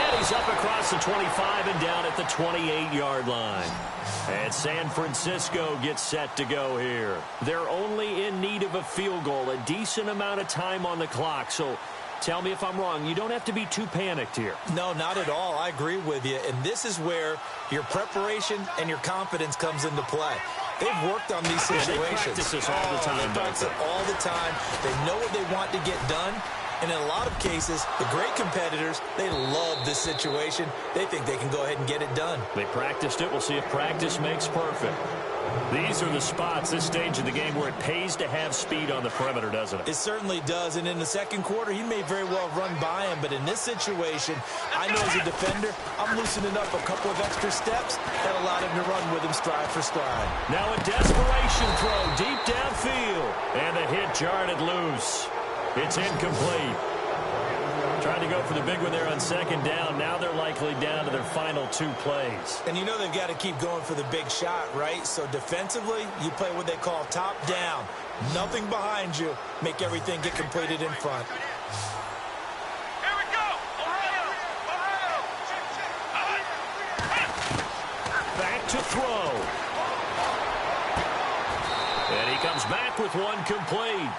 And he's up across the 25 and down at the 28-yard line. And San Francisco gets set to go here. They're only in need of a field goal, a decent amount of time on the clock, so tell me if I'm wrong. You don't have to be too panicked here. No, not at all. I agree with you. And this is where your preparation and your confidence comes into play. They've worked on these situations. They practice this all the time. They practice it all the time. They know what they want to get done. And in a lot of cases, the great competitors, they love this situation. They think they can go ahead and get it done. They practiced it. We'll see if practice makes perfect. These are the spots, this stage of the game, where it pays to have speed on the perimeter, doesn't it? It certainly does. And in the second quarter, he may very well run by him. But in this situation, I know as a defender, I'm loosening up a couple of extra steps that allowed him to run with him stride for stride. Now a desperation throw deep downfield. And the hit jarred it loose. It's incomplete. Trying to go for the big one there on 2nd down. Now they're likely down to their final 2 plays. And you know they've got to keep going for the big shot, right? So defensively, you play what they call top down. Nothing behind you. Make everything get completed in front. Here we go. Ohio. Back to throw. And he comes back with one complete.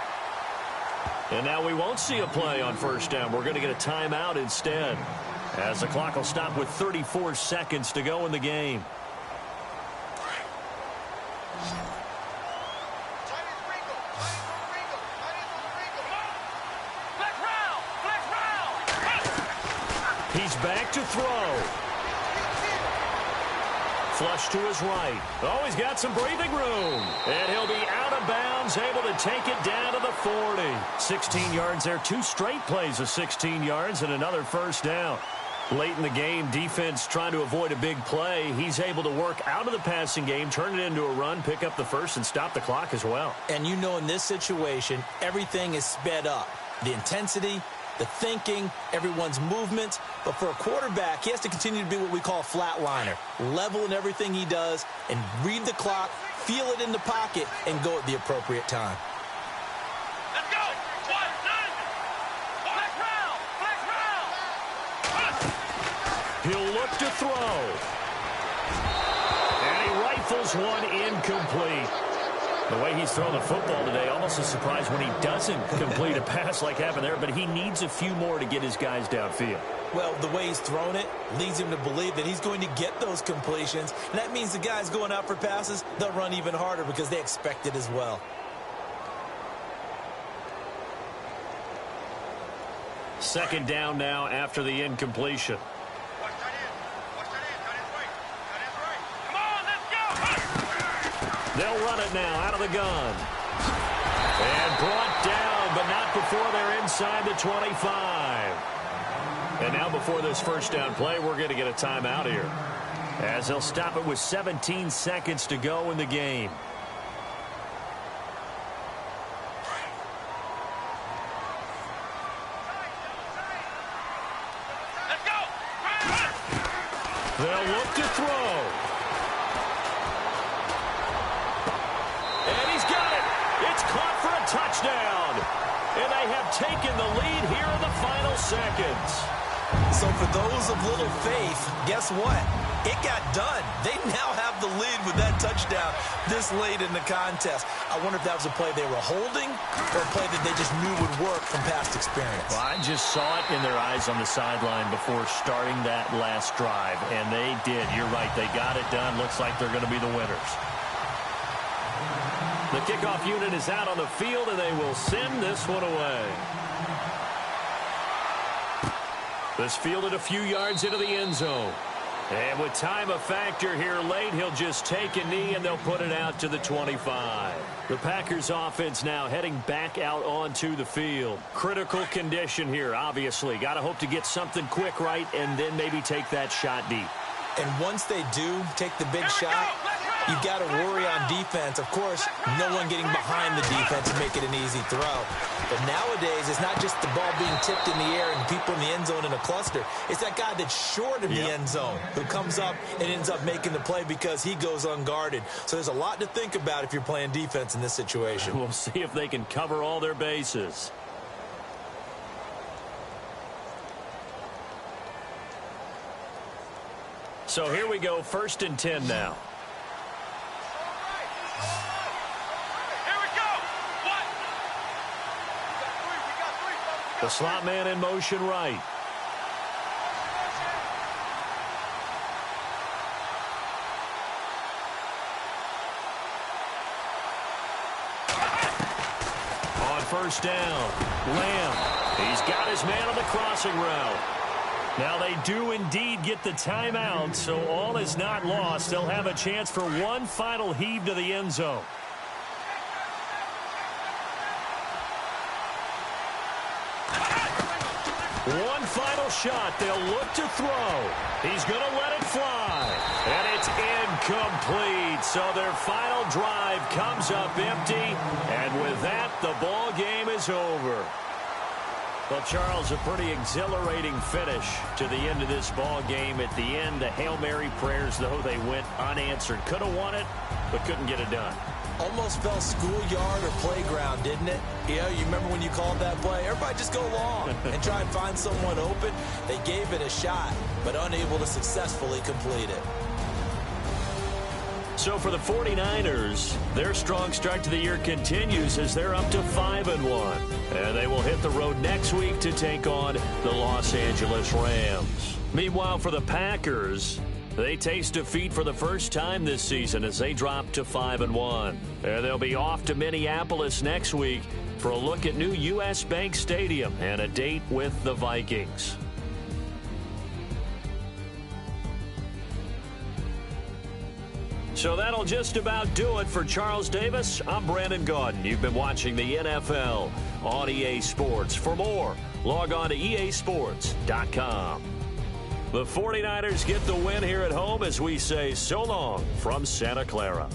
And now we won't see a play on first down. We're going to get a timeout instead, as the clock will stop with 34 seconds to go in the game. He's back to throw. Flush to his right. Oh, he's got some breathing room. And he'll be out of bounds, able to take it down to the 40. 16 yards there. 2 straight plays of 16 yards and another first down. Late in the game, defense trying to avoid a big play. He's able to work out of the passing game, turn it into a run, pick up the first, and stop the clock as well. And you know in this situation, everything is sped up. The intensity, the thinking, everyone's movement. But for a quarterback, he has to continue to be what we call a flatliner. Level in everything he does and read the clock, feel it in the pocket, and go at the appropriate time. Let's go. Black round. He'll look to throw. And he rifles one incomplete. The way he's thrown the football today, almost a surprise when he doesn't complete a pass like happened there, but he needs a few more to get his guys downfield. Well, the way he's thrown it leads him to believe that he's going to get those completions. And that means the guys going out for passes, they'll run even harder because they expect it as well. Second down now after the incompletion. Watch that in. Watch that in. That is right. That is right. Come on, let's go. They'll run it now out of the gun. And brought down, but not before they're inside the 25. And now before this first down play, we're going to get a timeout here, as they'll stop it with 17 seconds to go in the game. Let's go. They'll look to throw. And he's got it. It's caught for a touchdown. And they have taken the lead here in the final seconds. So for those of little faith, guess what? It got done. They now have the lead with that touchdown this late in the contest. I wonder if that was a play they were holding or a play that they just knew would work from past experience. Well, I just saw it in their eyes on the sideline before starting that last drive, and they did. You're right. They got it done. Looks like they're going to be the winners. The kickoff unit is out on the field, and they will send this one away. This fielded a few yards into the end zone. And with time a factor here late, he'll just take a knee, and they'll put it out to the 25. The Packers offense now heading back out onto the field. Critical condition here, obviously. Got to hope to get something quick right and then maybe take that shot deep. And once they do take the big shot, you've got to worry on defense. Of course, no one getting behind the defense and make it an easy throw. But nowadays, it's not just the ball being tipped in the air and people in the end zone in a cluster. It's that guy that's short of the end zone who comes up and ends up making the play because he goes unguarded. So there's a lot to think about if you're playing defense in this situation. We'll see if they can cover all their bases. So here we go, 1st and 10 now. The slot man in motion right. On 1st down, Lamb. He's got his man on the crossing route. Now they do indeed get the timeout, so all is not lost. They'll have a chance for one final heave to the end zone. One final shot. They'll look to throw. He's going to let it fly. And it's incomplete. So their final drive comes up empty. And with that, the ball game is over. Well, Charles, a pretty exhilarating finish to the end of this ball game. At the end, the Hail Mary prayers, though, they went unanswered. Could have won it, but couldn't get it done. Almost felt schoolyard or playground, didn't it? Yeah, you remember when you called that play? Everybody just go long and try and find someone open. They gave it a shot, but unable to successfully complete it. So for the 49ers, their strong start to the year continues as they're up to 5-1. And they will hit the road next week to take on the Los Angeles Rams. Meanwhile, for the Packers, they taste defeat for the first time this season as they drop to 5-1. And they'll be off to Minneapolis next week for a look at new U.S. Bank Stadium and a date with the Vikings. So that'll just about do it for Charles Davis. I'm Brandon Gaudin. You've been watching the NFL on EA Sports. For more, log on to easports.com. The 49ers get the win here at home as we say so long from Santa Clara.